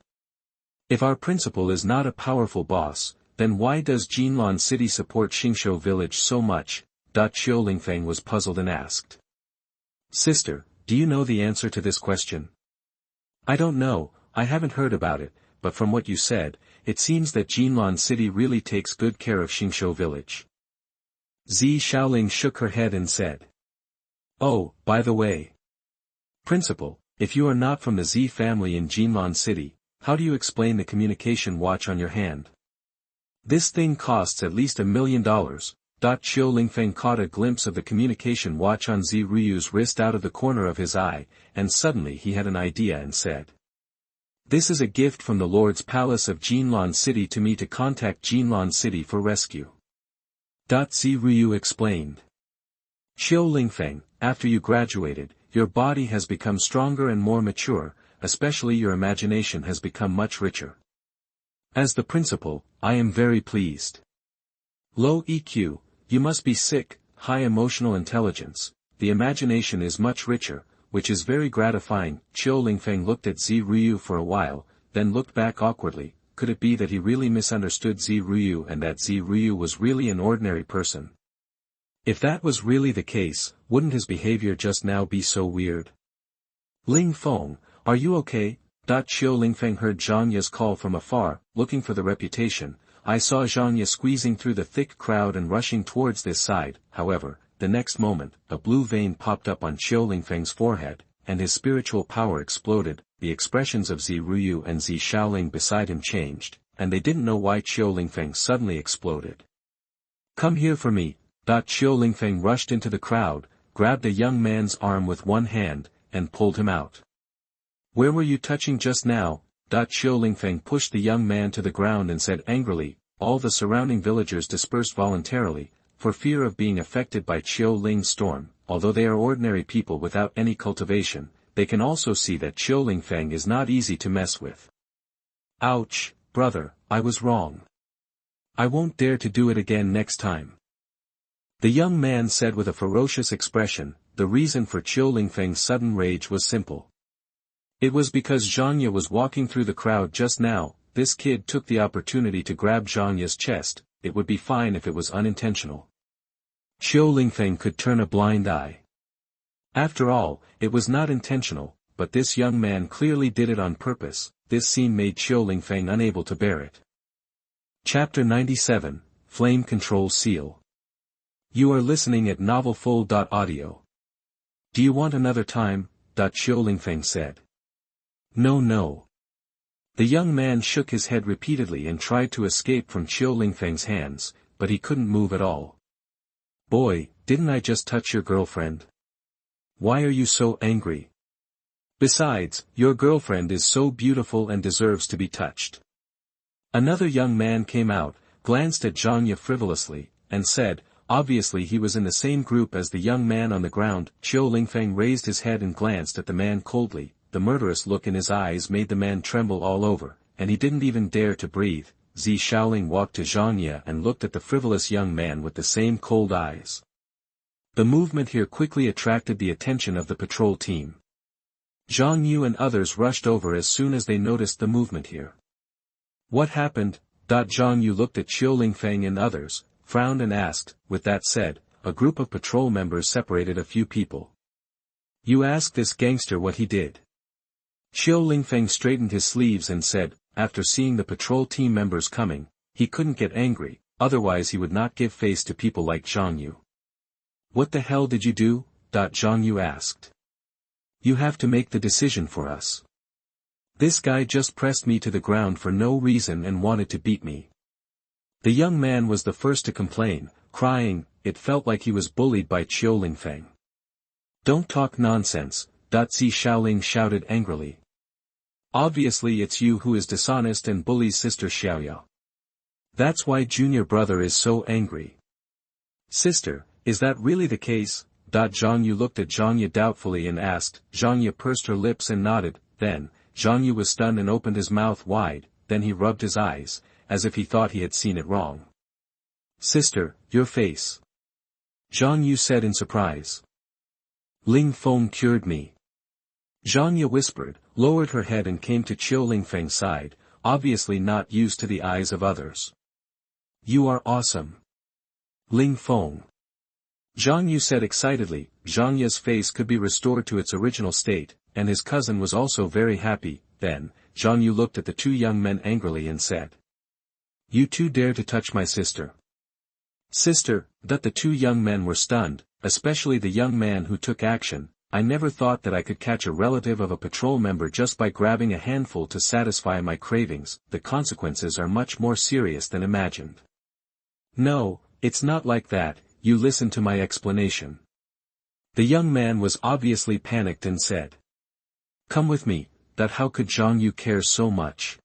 If our principal is not a powerful boss, then why does Jinlan City support Xingshou village so much? Qiu Lingfeng was puzzled and asked. Sister, do you know the answer to this question? I don't know, I haven't heard about it, but from what you said, it seems that Jinlan City really takes good care of Xingshou village. Zi Shaoling shook her head and said. Oh, by the way. Principal, if you are not from the Z family in Jinlan City, how do you explain the communication watch on your hand? This thing costs at least $1 million. Qiu Lingfeng caught a glimpse of the communication watch on Zi Ruyu's wrist out of the corner of his eye, and suddenly he had an idea and said. This is a gift from the Lord's Palace of Jinlan City to me to contact Jinlan City for rescue. Zi Ryu explained. Qiu Lingfeng, after you graduated, your body has become stronger and more mature, especially your imagination has become much richer. As the principal, I am very pleased. Low EQ, you must be sick, high emotional intelligence, the imagination is much richer, which is very gratifying. Qiu Lingfeng looked at Zi Ryu for a while, then looked back awkwardly. Could it be that he really misunderstood Zi Ryu and that Zi Ryu was really an ordinary person? If that was really the case, wouldn't his behavior just now be so weird? Ling Feng, are you okay? Qiu Lingfeng heard Zhang Ye's call from afar, looking for the reputation. I saw Zhang Ye squeezing through the thick crowd and rushing towards this side. However, the next moment, a blue vein popped up on Qiu Lingfeng's forehead, and his spiritual power exploded. The expressions of Zi Ryu and Zi Shaoling beside him changed, and they didn't know why Qiu Lingfeng suddenly exploded. Come here for me. Qiu Lingfeng rushed into the crowd, grabbed a young man's arm with one hand, and pulled him out. Where were you touching just now? Qiu Lingfeng pushed the young man to the ground and said angrily. All the surrounding villagers dispersed voluntarily, for fear of being affected by Qiu Ling's storm. Although they are ordinary people without any cultivation, they can also see that Qiu Lingfeng is not easy to mess with. Ouch, brother, I was wrong. I won't dare to do it again next time. The young man said with a ferocious expression. The reason for Qiu Lingfeng's sudden rage was simple. It was because Zhang Ye was walking through the crowd just now. This kid took the opportunity to grab Zhang Ye's chest. It would be fine if it was unintentional. Qiu Lingfeng could turn a blind eye. After all, it was not intentional, but this young man clearly did it on purpose. This scene made Qiu Lingfeng unable to bear it. Chapter 97, Flame Control Seal. You are listening at novelfull.audio. Do you want another time? Qiu Lingfeng said. No. The young man shook his head repeatedly and tried to escape from Qiu Lingfeng's hands, but he couldn't move at all. Boy, didn't I just touch your girlfriend? Why are you so angry? Besides, your girlfriend is so beautiful and deserves to be touched. Another young man came out, glanced at Zhang Ye frivolously, and said, obviously he was in the same group as the young man on the ground. Qiu Lingfeng raised his head and glanced at the man coldly. The murderous look in his eyes made the man tremble all over, and he didn't even dare to breathe. Zi Shaoling walked to Zhang Ye and looked at the frivolous young man with the same cold eyes. The movement here quickly attracted the attention of the patrol team. Zhang Yu and others rushed over as soon as they noticed the movement here. What happened? Zhang Yu looked at Qiu Lingfeng and others, frowned and asked. With that said, a group of patrol members separated a few people. You ask this gangster what he did. Qiu Lingfeng straightened his sleeves and said, after seeing the patrol team members coming, he couldn't get angry, otherwise he would not give face to people like Zhang Yu. What the hell did you do? Zhang Yu asked. You have to make the decision for us. This guy just pressed me to the ground for no reason and wanted to beat me. The young man was the first to complain, crying. It felt like he was bullied by Qiu Lingfeng. Don't talk nonsense, Zi Shaoling shouted angrily. Obviously it's you who is dishonest and bullies Sister Xiaoya. That's why junior brother is so angry. Sister, is that really the case? Zhang Yu looked at Zhang Ye doubtfully and asked. Zhang Ye pursed her lips and nodded. Then, Zhang Yu was stunned and opened his mouth wide, then he rubbed his eyes, as if he thought he had seen it wrong. Sister, your face. Zhang Yu said in surprise. Ling Feng cured me. Zhang Ye whispered, lowered her head and came to Qiu Lingfeng's side, obviously not used to the eyes of others. You are awesome. Ling Feng. Zhang Yu said excitedly. Zhang Ye's face could be restored to its original state, and his cousin was also very happy. Then, Zhang Yu looked at the two young men angrily and said. You two dare to touch my sister. Sister, that the two young men were stunned, especially the young man who took action. I never thought that I could catch a relative of a patrol member just by grabbing a handful to satisfy my cravings. The consequences are much more serious than imagined. No, it's not like that. You listen to my explanation. The young man was obviously panicked and said. Come with me. That how could Zhang Yu care so much?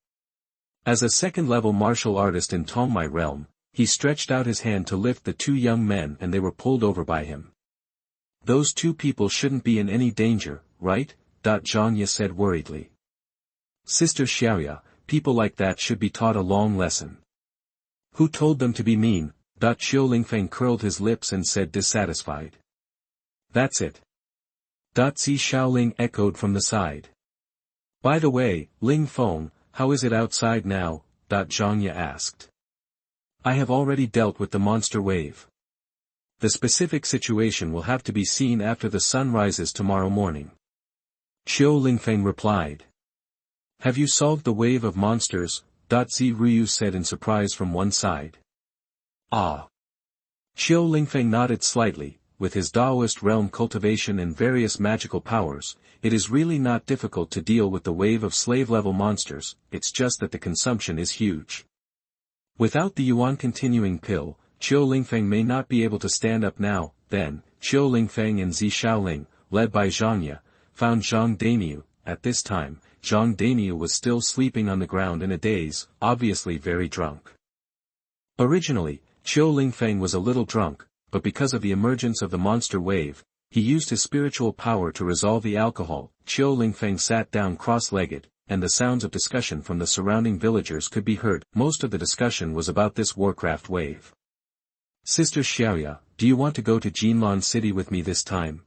As a second-level martial artist in Tongmai realm, he stretched out his hand to lift the two young men and they were pulled over by him. Those two people shouldn't be in any danger, right? Zhang Ye said worriedly. Sister Xiaoya, people like that should be taught a long lesson. Who told them to be mean? Qiu Lingfeng curled his lips and said dissatisfied. That's it. Zi Shaoling echoed from the side. By the way, Ling Feng, how is it outside now? Zhang Ye asked. I have already dealt with the monster wave. The specific situation will have to be seen after the sun rises tomorrow morning. Qiu Lingfeng replied. Have you solved the wave of monsters? Zi Ruyu said in surprise from one side. Ah. Qiu Lingfeng nodded slightly. With his Daoist realm cultivation and various magical powers, it is really not difficult to deal with the wave of slave-level monsters, it's just that the consumption is huge. Without the Yuan continuing pill, Qiu Lingfeng may not be able to stand up now. Then, Qiu Lingfeng and Zi Shaoling, led by Zhang Ye, found Zhang Dainiu. At this time, Zhang Dainiu was still sleeping on the ground in a daze, obviously very drunk. Originally, Qiu Lingfeng was a little drunk, but because of the emergence of the monster wave, he used his spiritual power to resolve the alcohol. Qiu Lingfeng sat down cross-legged, and the sounds of discussion from the surrounding villagers could be heard. Most of the discussion was about this Warcraft wave. Sister Xiaoya, do you want to go to Jinlan City with me this time?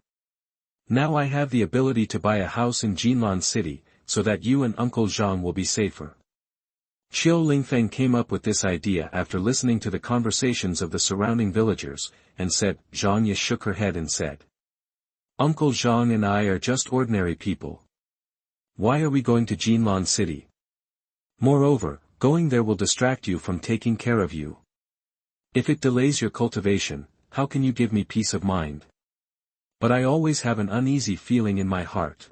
Now I have the ability to buy a house in Jinlan City, so that you and Uncle Zhang will be safer. Qiu Lingfeng came up with this idea after listening to the conversations of the surrounding villagers, and said. Zhang Ye shook her head and said. Uncle Zhang and I are just ordinary people. Why are we going to Jinlan City? Moreover, going there will distract you from taking care of you. If it delays your cultivation, how can you give me peace of mind? But I always have an uneasy feeling in my heart.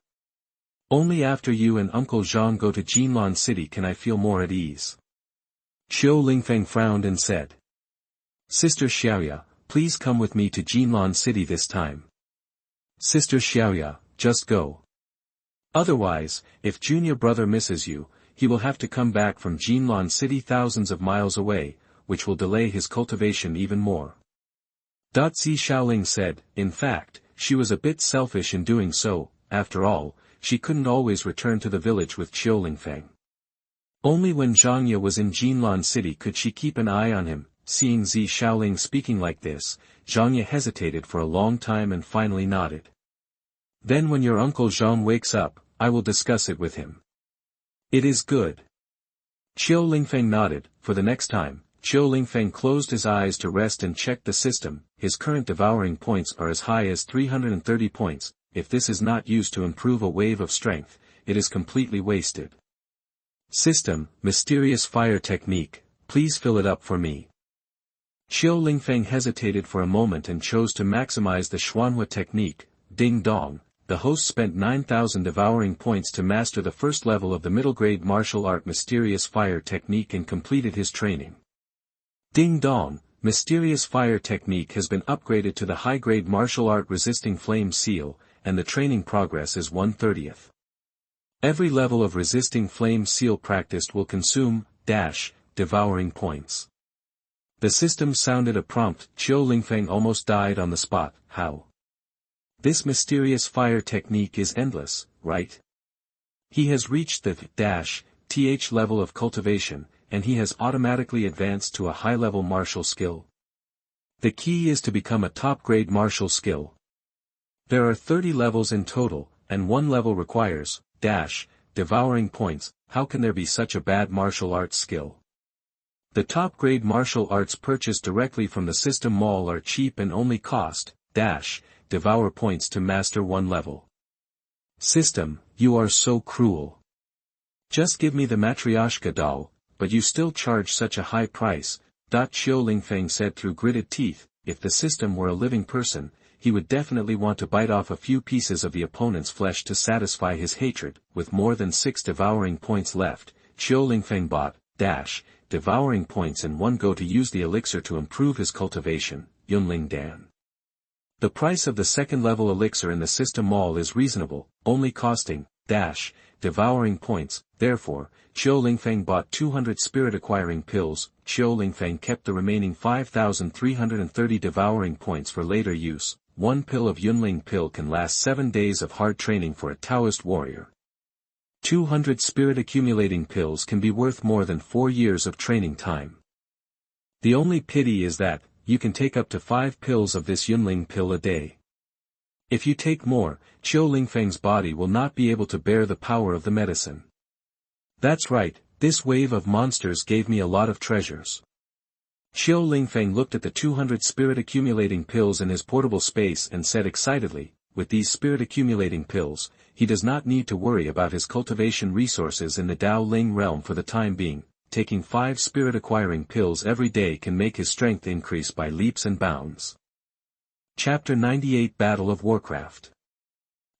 Only after you and Uncle Zhang go to Jinlan City can I feel more at ease. Qiu Lingfeng frowned and said. Sister Xiaoya, please come with me to Jinlan City this time. Sister Xiaoya, just go. Otherwise, if junior brother misses you, he will have to come back from Jinlan City thousands of miles away, which will delay his cultivation even more. Zi Shaoling said. In fact, she was a bit selfish in doing so. After all, she couldn't always return to the village with Qiu Lingfeng. Only when Zhang Ye was in Jinlan City could she keep an eye on him. Seeing Zi Shaoling speaking like this, Zhang Ye hesitated for a long time and finally nodded. Then when your Uncle Zhang wakes up, I will discuss it with him. It is good. Qiu Lingfeng nodded. For the next time, Qiu Lingfeng closed his eyes to rest and checked the system. His current devouring points are as high as 330 points. If this is not used to improve a wave of strength, it is completely wasted. System, mysterious fire technique, please fill it up for me. Qiu Lingfeng hesitated for a moment and chose to maximize the Xuanhua technique. Ding Dong, the host spent 9,000 devouring points to master the first level of the middle-grade martial art mysterious fire technique and completed his training. Ding Dong, mysterious fire technique has been upgraded to the high-grade martial art resisting flame seal, and the training progress is 1/30. Every level of resisting flame seal practiced will consume, devouring points. The system sounded a prompt. Qiu Lingfeng almost died on the spot. How? This mysterious fire technique is endless, right? He has reached the th level of cultivation, and he has automatically advanced to a high-level martial skill. The key is to become a top-grade martial skill. There are 30 levels in total, and one level requires, devouring points. How can there be such a bad martial arts skill? The top-grade martial arts purchased directly from the system mall are cheap and only cost, devour points to master one level. System, you are so cruel. Just give me the Matryoshka doll, but you still charge such a high price, Qiu Lingfeng said through gritted teeth. If the system were a living person, he would definitely want to bite off a few pieces of the opponent's flesh to satisfy his hatred. With more than 6 devouring points left, Qiu Lingfeng bought, devouring points in one go to use the elixir to improve his cultivation, Yunling Dan. The price of the second-level elixir in the system mall is reasonable, only costing, devouring points. Therefore, Qiu Lingfeng bought 200 spirit-acquiring pills. Qiu Lingfeng kept the remaining 5,330 devouring points for later use. One pill of Yunling pill can last 7 days of hard training for a Taoist warrior. 200 spirit-accumulating pills can be worth more than 4 years of training time. The only pity is that, you can take up to 5 pills of this Yunling pill a day. If you take more, Qiu Lingfeng's body will not be able to bear the power of the medicine. That's right, this wave of monsters gave me a lot of treasures. Qiu Lingfeng looked at the 200 spirit-accumulating pills in his portable space and said excitedly, with these spirit-accumulating pills, he does not need to worry about his cultivation resources in the Dao Ling realm for the time being. Taking 5 spirit-acquiring pills every day can make his strength increase by leaps and bounds. Chapter 98 Battle of Warcraft.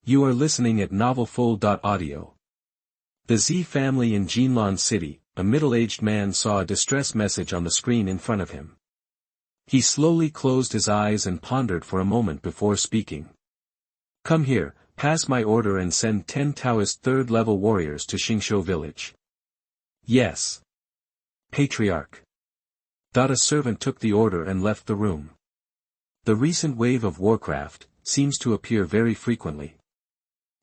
You are listening at novelfull.audio. The Z family in Jinlan City. A middle-aged man saw a distress message on the screen in front of him. He slowly closed his eyes and pondered for a moment before speaking. Come here, pass my order and send 10 Taoist third-level warriors to Xingshou village. Yes. Patriarch. A servant took the order and left the room. The recent wave of Warcraft seems to appear very frequently.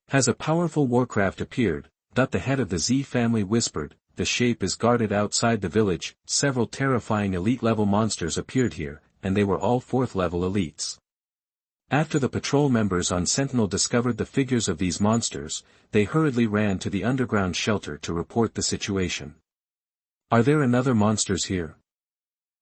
Has a powerful Warcraft appeared? The head of the Z family whispered. The shape is guarded outside the village. Several terrifying elite-level monsters appeared here, and they were all 4th-level elites. After the patrol members on Sentinel discovered the figures of these monsters, they hurriedly ran to the underground shelter to report the situation. Are there another monsters here?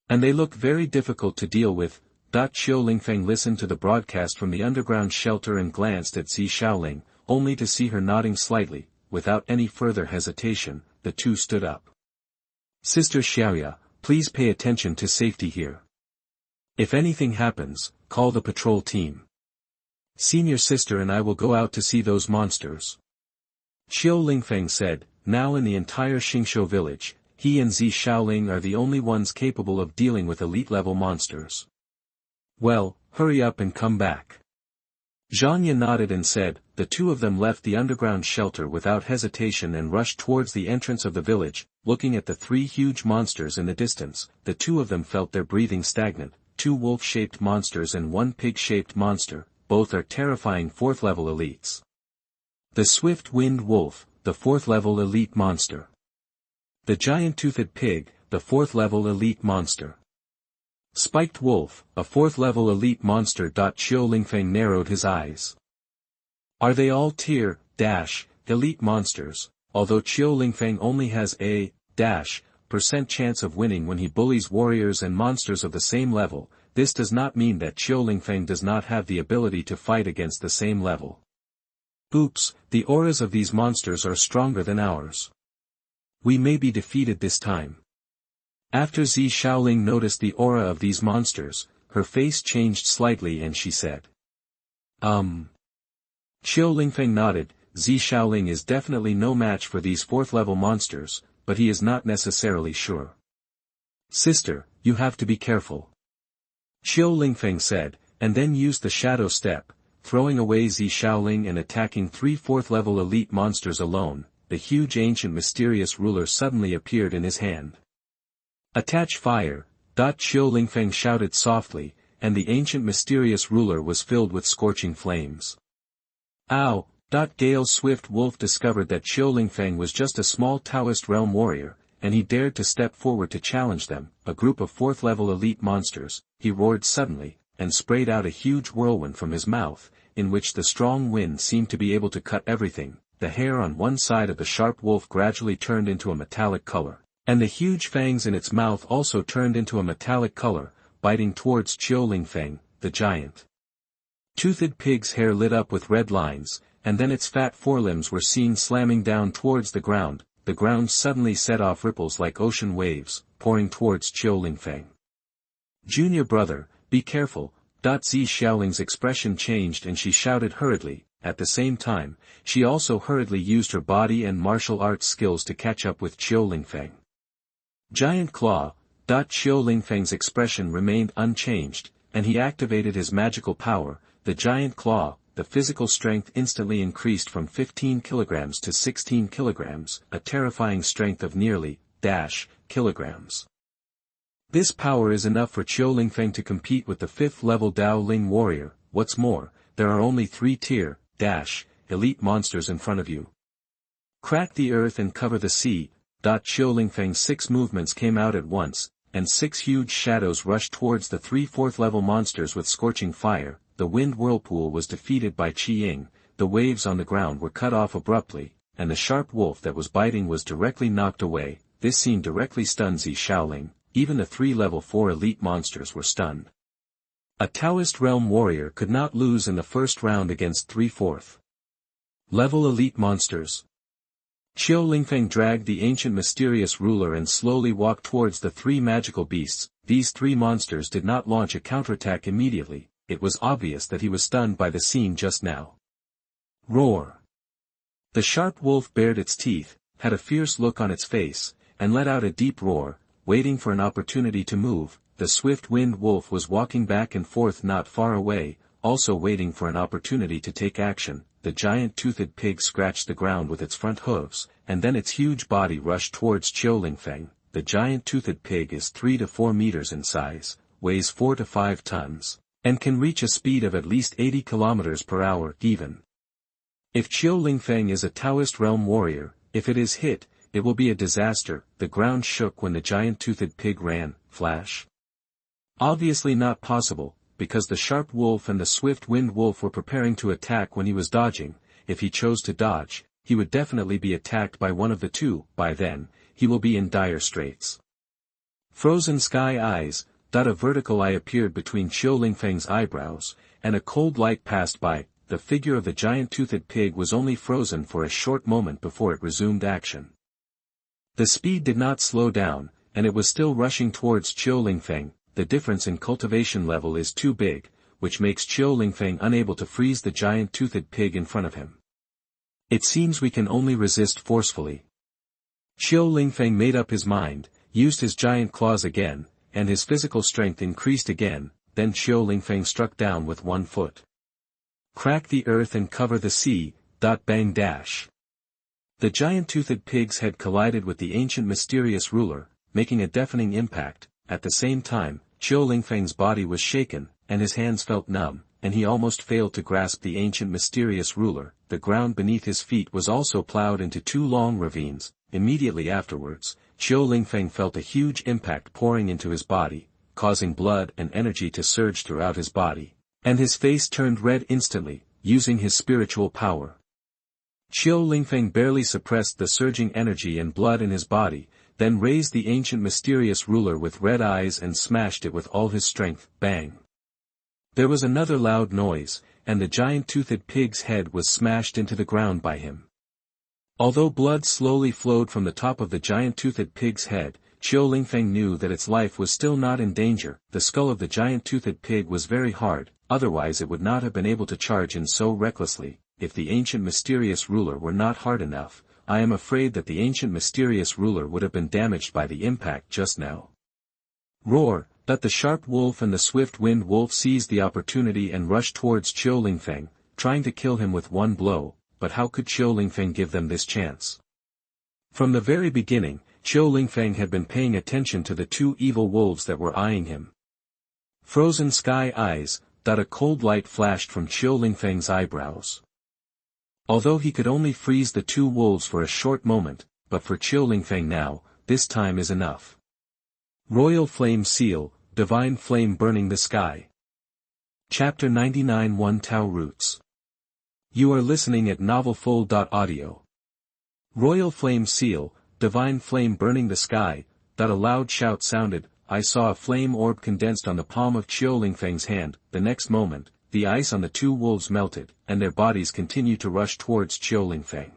And they look very difficult to deal with. Qiu Lingfeng listened to the broadcast from the underground shelter and glanced at Zi Shaoling, only to see her nodding slightly. Without any further hesitation, the two stood up. Sister Xiaoya, please pay attention to safety here. If anything happens, call the patrol team. Senior sister and I will go out to see those monsters. Qiu Lingfeng said. Now in the entire Xingshou village, he and Zi Shaoling are the only ones capable of dealing with elite-level monsters. Well, hurry up and come back. Zhanya nodded and said. The two of them left the underground shelter without hesitation and rushed towards the entrance of the village. Looking at the 3 huge monsters in the distance, the two of them felt their breathing stagnant. 2 wolf-shaped monsters and 1 pig-shaped monster, both are terrifying 4th-level elites. The swift-winged wolf, the 4th-level elite monster. The giant-toothed pig, the 4th-level elite monster. Spiked wolf, a 4th-level elite monster. Qiu Lingfeng narrowed his eyes. Are they all tier, elite monsters? Although Qiu Lingfeng only has a, % chance of winning when he bullies warriors and monsters of the same level, this does not mean that Qiu Lingfeng does not have the ability to fight against the same level. Oops, the auras of these monsters are stronger than ours. We may be defeated this time. After Zi Shaoling noticed the aura of these monsters, her face changed slightly and she said. Qiu Lingfeng nodded. Zi Shaoling is definitely no match for these 4th-level monsters, but he is not necessarily sure. Sister, you have to be careful. Qiu Lingfeng said, and then used the shadow step. throwing away Zi Shaoling and attacking 3 4th-level elite monsters alone. The huge ancient mysterious ruler suddenly appeared in his hand. "Attach fire!" Qiu Lingfeng shouted softly, and the ancient mysterious ruler was filled with scorching flames. "Ow!" Gale Swift Wolf discovered that Qiu Lingfeng was just a small Taoist realm warrior, and he dared to step forward to challenge them, a group of 4th-level elite monsters. He roared suddenly, and sprayed out a huge whirlwind from his mouth, in which the strong wind seemed to be able to cut everything. The hair on one side of the sharp wolf gradually turned into a metallic color, and the huge fangs in its mouth also turned into a metallic color, biting towards Qiu Lingfeng, the giant. Toothed pig's hair lit up with red lines, and then its fat forelimbs were seen slamming down towards the ground. The ground suddenly set off ripples like ocean waves, pouring towards Qiu Lingfeng. "Junior brother, be careful!" Zi Shaoling's expression changed and she shouted hurriedly. At the same time, she also hurriedly used her body and martial arts skills to catch up with Qiu Lingfeng. "Giant Claw!" Qiu Lingfeng's expression remained unchanged, and he activated his magical power, the Giant Claw. The physical strength instantly increased from 15 kilograms to 16 kilograms, a terrifying strength of nearly kilograms. This power is enough for Qiu Lingfeng to compete with the 5th-level Dao Ling warrior. What's more, there are only 3-tier elite monsters in front of you. Crack the earth and cover the sea. Qiu Lingfeng's 6 movements came out at once, and 6 huge shadows rushed towards the 3 4th-level monsters with scorching fire. The wind whirlpool was defeated by Qi Ying, the waves on the ground were cut off abruptly, and the sharp wolf that was biting was directly knocked away. This scene directly stunned Zi Shaoling. Even the 3 level 4 elite monsters were stunned. A Taoist realm warrior could not lose in the first round against 3 4th level elite monsters. Qiu Lingfeng dragged the ancient mysterious ruler and slowly walked towards the 3 magical beasts. These 3 monsters did not launch a counterattack immediately. It was obvious that he was stunned by the scene just now. Roar! The sharp wolf bared its teeth, had a fierce look on its face, and let out a deep roar, waiting for an opportunity to move. The swift-winged wolf was walking back and forth not far away, also waiting for an opportunity to take action. The giant toothed pig scratched the ground with its front hooves, and then its huge body rushed towards Qiu Lingfeng. The giant toothed pig is 3 to 4 meters in size, weighs 4 to 5 tons. And can reach a speed of at least 80 km per hour even. If Qiu Lingfeng is a Taoist realm warrior, if it is hit, it will be a disaster. The ground shook when the giant toothed pig ran. Flash. Obviously not possible, because the sharp wolf and the swift-winged wolf were preparing to attack when he was dodging. If he chose to dodge, he would definitely be attacked by one of the two. By then, he will be in dire straits. Frozen Sky Eyes. A vertical eye appeared between Qiu Lingfeng's eyebrows, and a cold light passed by. The figure of the giant toothed pig was only frozen for a short moment before it resumed action. The speed did not slow down, and it was still rushing towards Qiu Lingfeng. The difference in cultivation level is too big, which makes Qiu Lingfeng unable to freeze the giant toothed pig in front of him. It seems we can only resist forcefully. Qiu Lingfeng made up his mind, used his giant claws again, and his physical strength increased again. Then Qiu Lingfeng struck down with 1 foot. Crack the earth and cover the sea. Bang dash. The giant toothed pig's head collided with the ancient mysterious ruler, making a deafening impact. At the same time, Qiu Lingfeng's body was shaken, and his hands felt numb, and he almost failed to grasp the ancient mysterious ruler. The ground beneath his feet was also plowed into 2 long ravines. Immediately afterwards, Qiu Lingfeng felt a huge impact pouring into his body, causing blood and energy to surge throughout his body, and his face turned red instantly, using his spiritual power. Qiu Lingfeng barely suppressed the surging energy and blood in his body, then raised the ancient mysterious ruler with red eyes and smashed it with all his strength. Bang! There was another loud noise, and the giant toothed pig's head was smashed into the ground by him. Although blood slowly flowed from the top of the giant toothed pig's head, Qiu Lingfeng knew that its life was still not in danger. The skull of the giant toothed pig was very hard, otherwise it would not have been able to charge in so recklessly. If the ancient mysterious ruler were not hard enough, I am afraid that the ancient mysterious ruler would have been damaged by the impact just now. Roar! That the sharp wolf and the swift wind wolf seized the opportunity and rushed towards Qiu Lingfeng, trying to kill him with one blow, but how could Qiu Lingfeng give them this chance? From the very beginning, Qiu Lingfeng had been paying attention to the two evil wolves that were eyeing him. Frozen Sky Eyes. A cold light flashed from Qiu Lingfeng's eyebrows. Although he could only freeze the two wolves for a short moment, but for Qiu Lingfeng now, this time is enough. Royal Flame Seal, Divine Flame Burning the Sky. Chapter 99 One Tao Roots. You are listening at novelfull.audio. Royal Flame Seal, Divine Flame Burning the Sky. A loud shout sounded. I saw a flame orb condensed on the palm of Qiu Lingfeng's hand. The next moment, the ice on the two wolves melted, and their bodies continued to rush towards Qiu Lingfeng.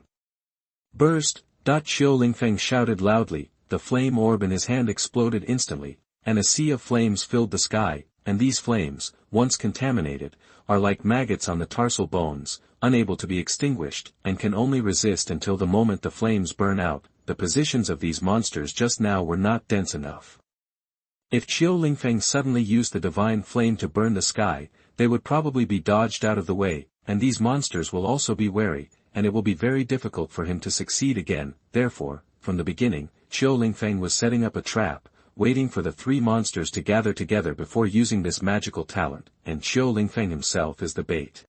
Burst! Qiu Lingfeng shouted loudly. The flame orb in his hand exploded instantly, and a sea of flames filled the sky, and these flames, once contaminated, are like maggots on the tarsal bones, unable to be extinguished, and can only resist until the moment the flames burn out. The positions of these monsters just now were not dense enough. If Qiu Lingfeng suddenly used the divine flame to burn the sky, they would probably be dodged out of the way, and these monsters will also be wary, and it will be very difficult for him to succeed again. Therefore, from the beginning, Qiu Lingfeng was setting up a trap, waiting for the three monsters to gather together before using this magical talent, and Qiu Lingfeng himself is the bait.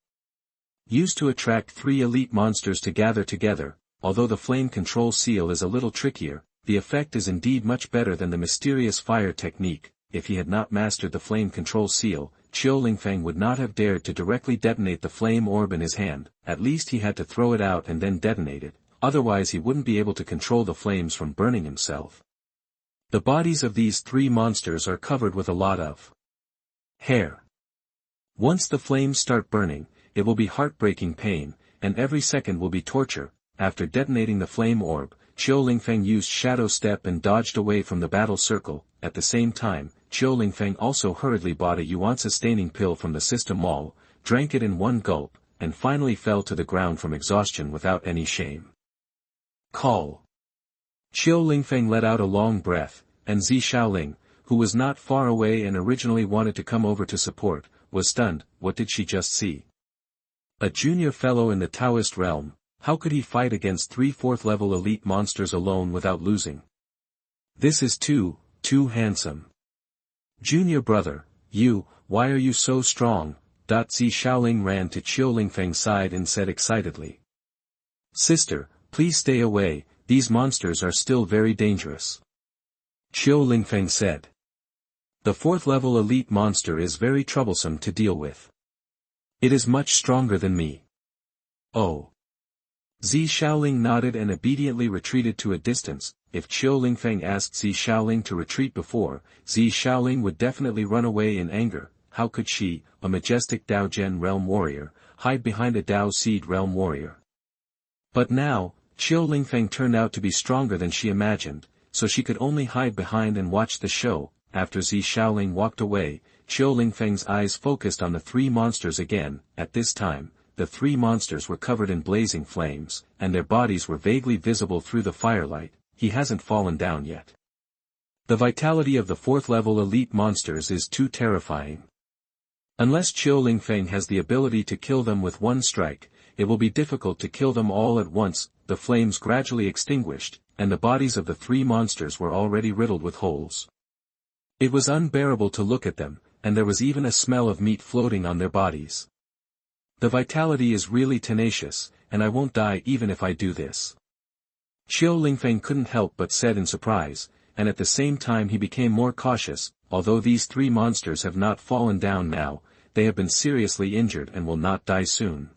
Used to attract three elite monsters to gather together, although the flame control seal is a little trickier, the effect is indeed much better than the mysterious fire technique. If he had not mastered the flame control seal, Qiu Lingfeng would not have dared to directly detonate the flame orb in his hand. At least he had to throw it out and then detonate it, otherwise he wouldn't be able to control the flames from burning himself. The bodies of these three monsters are covered with a lot of hair. Once the flames start burning, it will be heartbreaking pain, and every second will be torture. After detonating the flame orb, Qiu Lingfeng used Shadow Step and dodged away from the battle circle. At the same time, Qiu Lingfeng also hurriedly bought a yuan-sustaining pill from the system mall, drank it in one gulp, and finally fell to the ground from exhaustion without any shame. Call. Qiu Lingfeng let out a long breath, and Zi Shaoling, who was not far away and originally wanted to come over to support, was stunned. What did she just see? A junior fellow in the Taoist realm. How could he fight against 3 4th-level elite monsters alone without losing? This is too handsome. Junior brother, why are you so strong? Zi Shaoling ran to Qiu Lingfeng's side and said excitedly. Sister, please stay away, these monsters are still very dangerous. Qiu Lingfeng said. The 4th-level elite monster is very troublesome to deal with. It is much stronger than me. Oh. Zi Shaoling nodded and obediently retreated to a distance. If Qiu Lingfeng asked Zi Shaoling to retreat before, Zi Shaoling would definitely run away in anger. How could she, a majestic Dao Gen realm warrior, hide behind a Dao Seed realm warrior? But now, Qiu Lingfeng turned out to be stronger than she imagined, so she could only hide behind and watch the show. After Zi Shaoling walked away, Qiu Lingfeng's eyes focused on the 3 monsters again. At this time, the 3 monsters were covered in blazing flames, and their bodies were vaguely visible through the firelight. He hasn't fallen down yet. The vitality of the 4th-level elite monsters is too terrifying. Unless Qiu Lingfeng has the ability to kill them with one strike, it will be difficult to kill them all at once. The flames gradually extinguished, and the bodies of the 3 monsters were already riddled with holes. It was unbearable to look at them, and there was even a smell of meat floating on their bodies. The vitality is really tenacious, and I won't die even if I do this. Qiu Lingfeng couldn't help but said in surprise, and at the same time he became more cautious. Although these 3 monsters have not fallen down now, they have been seriously injured and will not die soon.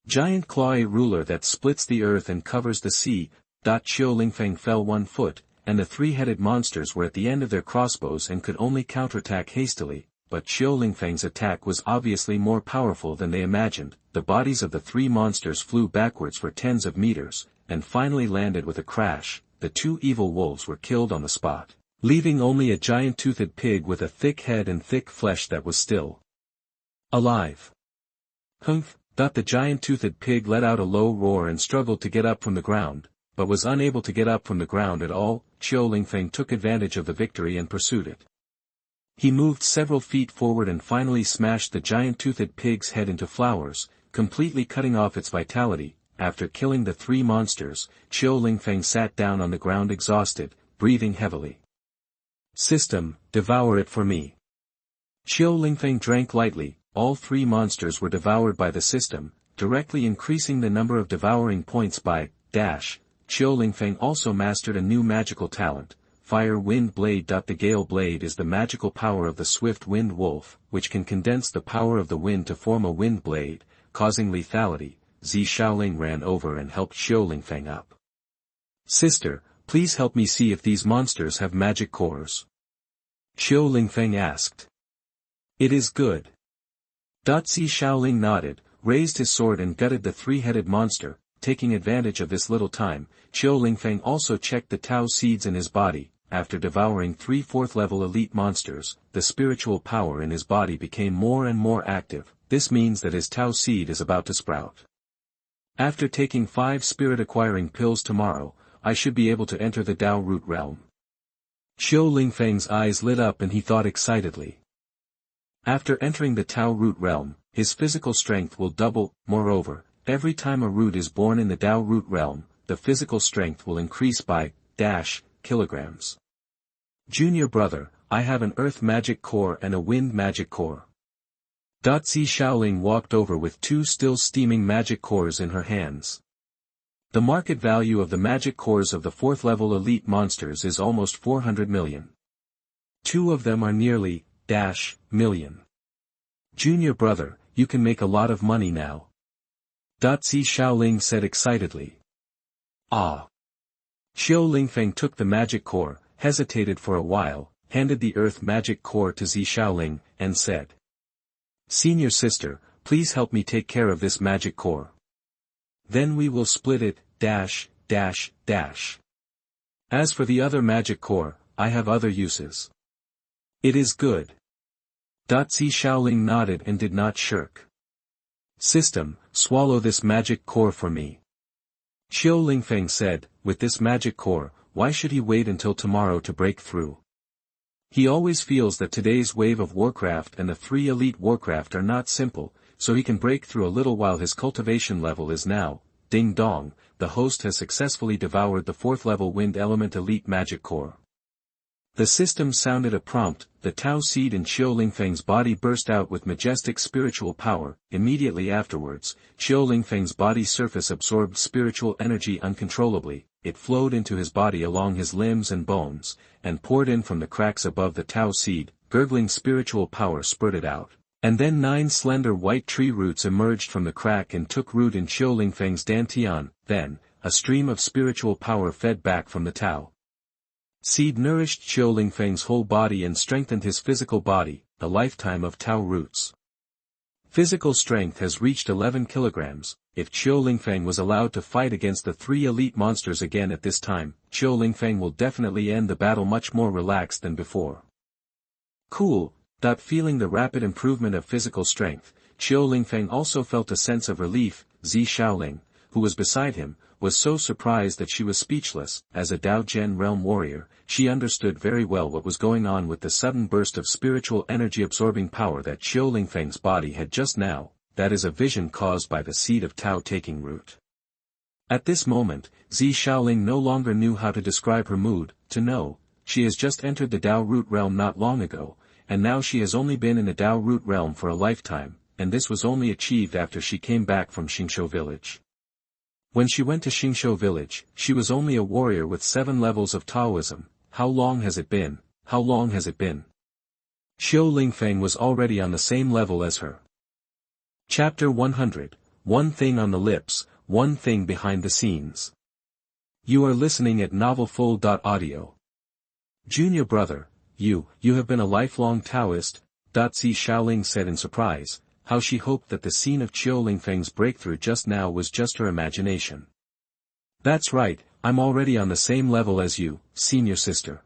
Giant claw ruler that splits the earth and covers the sea. Qiu Lingfeng fell 1 foot, and the 3-headed monsters were at the end of their crossbows and could only counterattack hastily. But Qiu Lingfeng's attack was obviously more powerful than they imagined. The bodies of the 3 monsters flew backwards for tens of meters, and finally landed with a crash. The 2 evil wolves were killed on the spot, leaving only a giant-toothed pig with a thick head and thick flesh that was still alive. Humph! The giant-toothed pig let out a low roar and struggled to get up from the ground, but was unable to get up from the ground at all. Qiu Lingfeng took advantage of the victory and pursued it. He moved several feet forward and finally smashed the giant-toothed pig's head into flowers, completely cutting off its vitality. After killing the 3 monsters, Qiu Lingfeng sat down on the ground exhausted, breathing heavily. System, devour it for me. Qiu Lingfeng drank lightly. All 3 monsters were devoured by the system, directly increasing the number of devouring points by Qiu Lingfeng also mastered a new magical talent, Fire Wind Blade. The Gale Blade is the magical power of the swift wind wolf, which can condense the power of the wind to form a wind blade, causing lethality. Zi Shaoling ran over and helped Qiu Lingfeng up. Sister, please help me see if these monsters have magic cores. Qiu Lingfeng asked. It is good. Zi Shaoling nodded, raised his sword and gutted the 3-headed monster. Taking advantage of this little time, Qiu Lingfeng also checked the Tao seeds in his body. After devouring 3 4th-level elite monsters, the spiritual power in his body became more and more active. This means that his Tao seed is about to sprout. After taking 5 spirit-acquiring pills tomorrow, I should be able to enter the Tao root realm. Qiu Lingfeng's eyes lit up and he thought excitedly. After entering the Tao root realm, his physical strength will double. Moreover, every time a root is born in the Tao root realm, the physical strength will increase by kilograms. Junior brother, I have an earth magic core and a wind magic core. Zi Shaoling walked over with 2 still steaming magic cores in her hands. The market value of the magic cores of the 4th-level elite monsters is almost 400 million. 2 of them are nearly million. Junior brother, you can make a lot of money now. Zi Shaoling said excitedly. Ah. Qiu Lingfeng took the magic core, hesitated for a while, handed the earth magic core to Zi Shaoling, and said. Senior sister, please help me take care of this magic core. Then we will split it, As for the other magic core, I have other uses. It is good. Zi Shaoling nodded and did not shirk. System, swallow this magic core for me. Qiu Lingfeng said, with this magic core, why should he wait until tomorrow to break through? He always feels that today's wave of Warcraft and the 3 elite Warcraft are not simple, so he can break through a little while his cultivation level is now. Ding-dong, the host has successfully devoured the 4th-level wind element elite magic core. The system sounded a prompt. The Tao seed in Qiu Lingfeng's body burst out with majestic spiritual power. Immediately afterwards, Qiu Lingfeng's body surface absorbed spiritual energy uncontrollably. It flowed into his body along his limbs and bones, and poured in from the cracks above the Tao seed. Gurgling spiritual power spurted out. And then 9 slender white tree roots emerged from the crack and took root in Qiu Lingfeng's dantian. Then, a stream of spiritual power fed back from the Tao seed nourished Qiu Lingfeng's whole body and strengthened his physical body. A lifetime of Tao roots. Physical strength has reached 11 kilograms. If Qiu Lingfeng was allowed to fight against the 3 elite monsters again at this time, Qiu Lingfeng will definitely end the battle much more relaxed than before. Cool. Feeling the rapid improvement of physical strength, Qiu Lingfeng also felt a sense of relief. Zi Shaoling, who was beside him, was so surprised that she was speechless. As a Dao Gen realm warrior, she understood very well what was going on with the sudden burst of spiritual energy-absorbing power that Qiu Lingfeng's body had just now. That is a vision caused by the seed of Tao taking root. At this moment, Zi Shaoling no longer knew how to describe her mood. To know, she has just entered the Tao root realm not long ago, and now she has only been in the Tao root realm for a lifetime, and this was only achieved after she came back from Xingshou village. When she went to Xingshou village, she was only a warrior with 7 levels of Taoism. How long has it been? How long has it been? Qiu Lingfeng was already on the same level as her. Chapter 100. One thing on the lips, one thing behind the scenes. You are listening at novelfull.audio. Junior brother, you have been a lifelong Taoist, Zi Shaoling said in surprise. How she hoped that the scene of Qiu Lingfeng's breakthrough just now was just her imagination. That's right, I'm already on the same level as you, senior sister.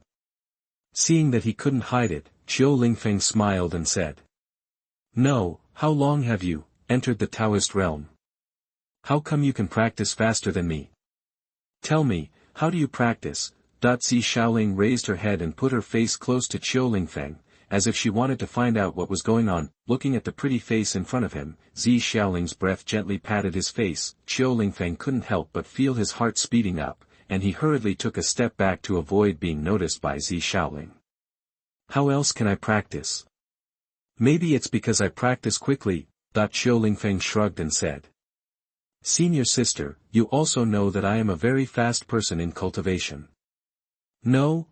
Seeing that he couldn't hide it, Qiu Lingfeng smiled and said. No, how long have you entered the Taoist realm? How come you can practice faster than me? Tell me, how do you practice? Zi Shaoling raised her head and put her face close to Qiu Lingfeng, as if she wanted to find out what was going on. Looking at the pretty face in front of him, Zi Xiaoling's breath gently patted his face. Qiu Lingfeng couldn't help but feel his heart speeding up, and he hurriedly took a step back to avoid being noticed by Zi Xiaoling. How else can I practice? Maybe it's because I practice quickly, Qiu Lingfeng shrugged and said. Senior sister, you also know that I am a very fast person in cultivation. No,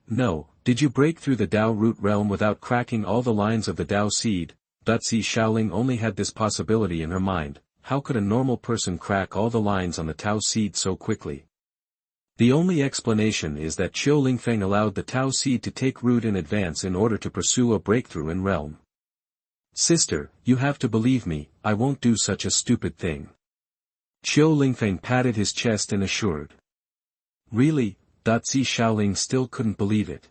did you break through the Dao root realm without cracking all the lines of the Dao seed? Zi Xiaoling only had this possibility in her mind. How could a normal person crack all the lines on the Tao seed so quickly? The only explanation is that Qiu Lingfeng allowed the Tao seed to take root in advance in order to pursue a breakthrough in realm. Sister, you have to believe me, I won't do such a stupid thing. Qiu Lingfeng patted his chest and assured. Really? Zi Xiaoling still couldn't believe it.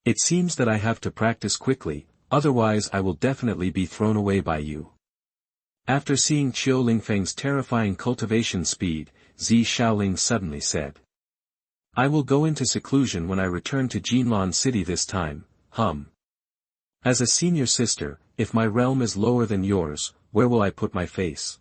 It seems that I have to practice quickly, otherwise I will definitely be thrown away by you. After seeing Qiu Lingfeng's terrifying cultivation speed, Zi Xiaoling suddenly said. I will go into seclusion when I return to Jinlan City this time, As a senior sister, if my realm is lower than yours, where will I put my face?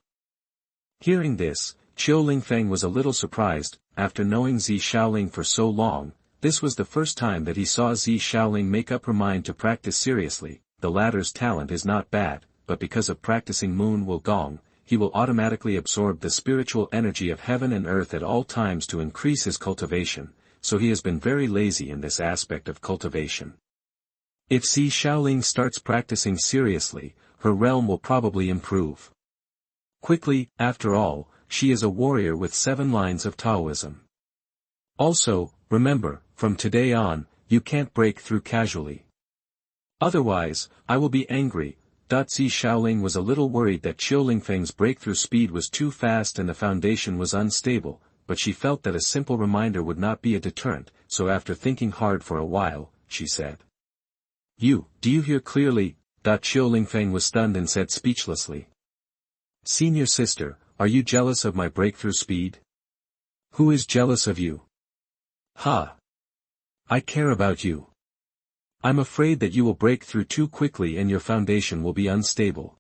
Hearing this, Qiu Lingfeng was a little surprised. After knowing Zi Xiaoling for so long, this was the first time that he saw Zi Xiaoling make up her mind to practice seriously. The latter's talent is not bad, but because of practicing Moon Will Gong, he will automatically absorb the spiritual energy of heaven and earth at all times to increase his cultivation, so he has been very lazy in this aspect of cultivation. If Zi Xiaoling starts practicing seriously, her realm will probably improve quickly. After all, she is a warrior with 7 lines of Taoism. Also, remember, from today on, you can't break through casually. Otherwise, I will be angry. Zi Xiaoling was a little worried that Qiu Lingfeng's breakthrough speed was too fast and the foundation was unstable, but she felt that a simple reminder would not be a deterrent, so after thinking hard for a while, she said. Do you hear clearly? Qiu Lingfeng was stunned and said speechlessly. Senior sister, are you jealous of my breakthrough speed? Who is jealous of you? I care about you. I'm afraid that you will break through too quickly and your foundation will be unstable.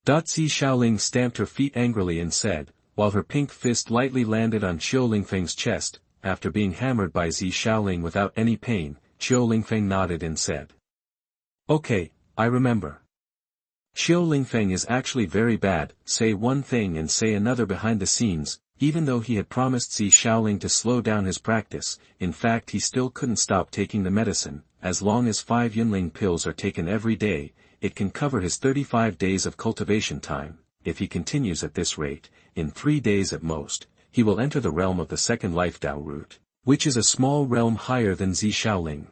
Zi Xiaoling stamped her feet angrily and said, while her pink fist lightly landed on Qiu Lingfeng's chest. After being hammered by Zi Xiaoling without any pain, Qiu Lingfeng nodded and said. Okay, I remember. Qiu Lingfeng is actually very bad, say one thing and say another behind the scenes. Even though he had promised Zi Xiaoling to slow down his practice, in fact he still couldn't stop taking the medicine. As long as 5 Yunling pills are taken every day, it can cover his 35 days of cultivation time. If he continues at this rate, in 3 days at most, he will enter the realm of the second life Dao root, which is a small realm higher than Zi Xiaoling.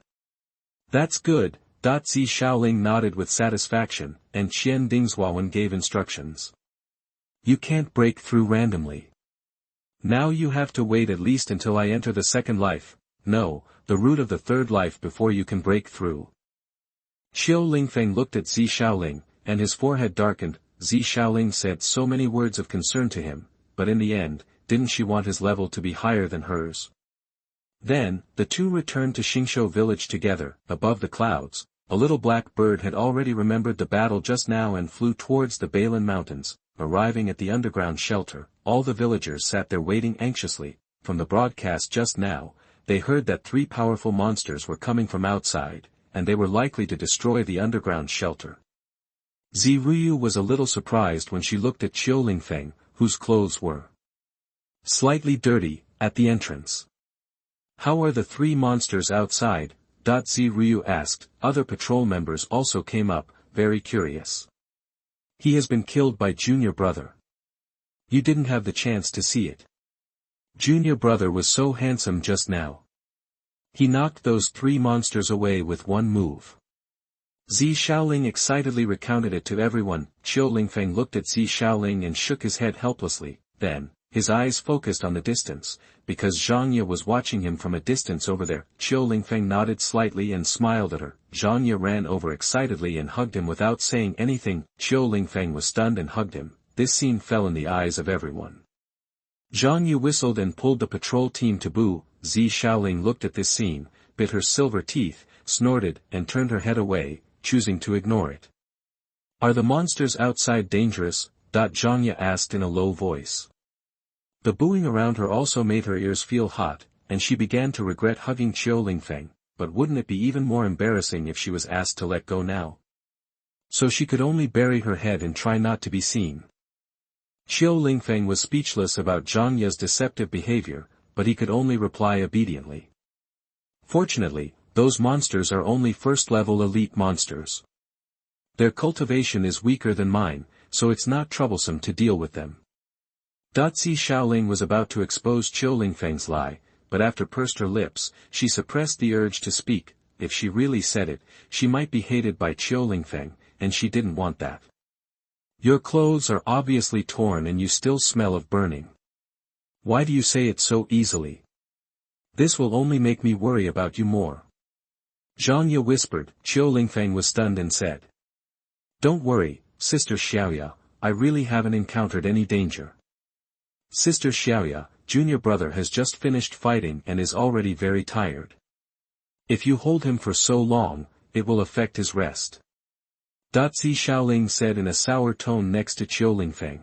That's good. Zi Xiaoling nodded with satisfaction, and Qian Dingzuawan gave instructions. You can't break through randomly. Now you have to wait at least until I enter the second life, no, the root of the third life before you can break through. Qiu Lingfeng looked at Zi Xiaoling, and his forehead darkened. Zi Xiaoling said so many words of concern to him, but in the end, didn't she want his level to be higher than hers? Then, the two returned to Xingshou village together. Above the clouds, a little black bird had already remembered the battle just now and flew towards the Balan Mountains. Arriving at the underground shelter, all the villagers sat there waiting anxiously. From the broadcast just now, they heard that 3 powerful monsters were coming from outside, and they were likely to destroy the underground shelter. Zi Ruyu was a little surprised when she looked at Qiu Lingfeng, whose clothes were slightly dirty, at the entrance. How are the 3 monsters outside? Zi Ruyu asked. Other patrol members also came up, very curious. He has been killed by Junior Brother. You didn't have the chance to see it. Junior Brother was so handsome just now. He knocked those 3 monsters away with one move. Zi Xiaoling excitedly recounted it to everyone. Qiu Lingfeng looked at Zi Xiaoling and shook his head helplessly. Then, his eyes focused on the distance, because Zhang Ye was watching him from a distance over there. Qiu Lingfeng nodded slightly and smiled at her. Zhang Ye ran over excitedly and hugged him without saying anything. Qiu Lingfeng was stunned and hugged him. This scene fell in the eyes of everyone. Zhang Ye whistled and pulled the patrol team to Boo. Zi Xiaoling looked at this scene, bit her silver teeth, snorted, and turned her head away. choosing to ignore it. Are the monsters outside dangerous? Zhangya asked in a low voice. The booing around her also made her ears feel hot, and she began to regret hugging Qiu Lingfeng, but wouldn't it be even more embarrassing if she was asked to let go now? So she could only bury her head and try not to be seen. Qiu Lingfeng was speechless about Zhangya's deceptive behavior, but he could only reply obediently. Fortunately, those monsters are only first-level elite monsters. Their cultivation is weaker than mine, so it's not troublesome to deal with them. Dotzi Xiaoling was about to expose Qiu Lingfeng's lie, but after pursed her lips, she suppressed the urge to speak. If she really said it, she might be hated by Qiu Lingfeng, and she didn't want that. Your clothes are obviously torn and you still smell of burning. Why do you say it so easily? This will only make me worry about you more. Zhangya whispered. Qiu Lingfeng was stunned and said. Don't worry, Sister Xiaoya, I really haven't encountered any danger. Sister Xiaoya, junior brother has just finished fighting and is already very tired. If you hold him for so long, it will affect his rest. Dotzi Xiaoling said in a sour tone next to Qiu Lingfeng.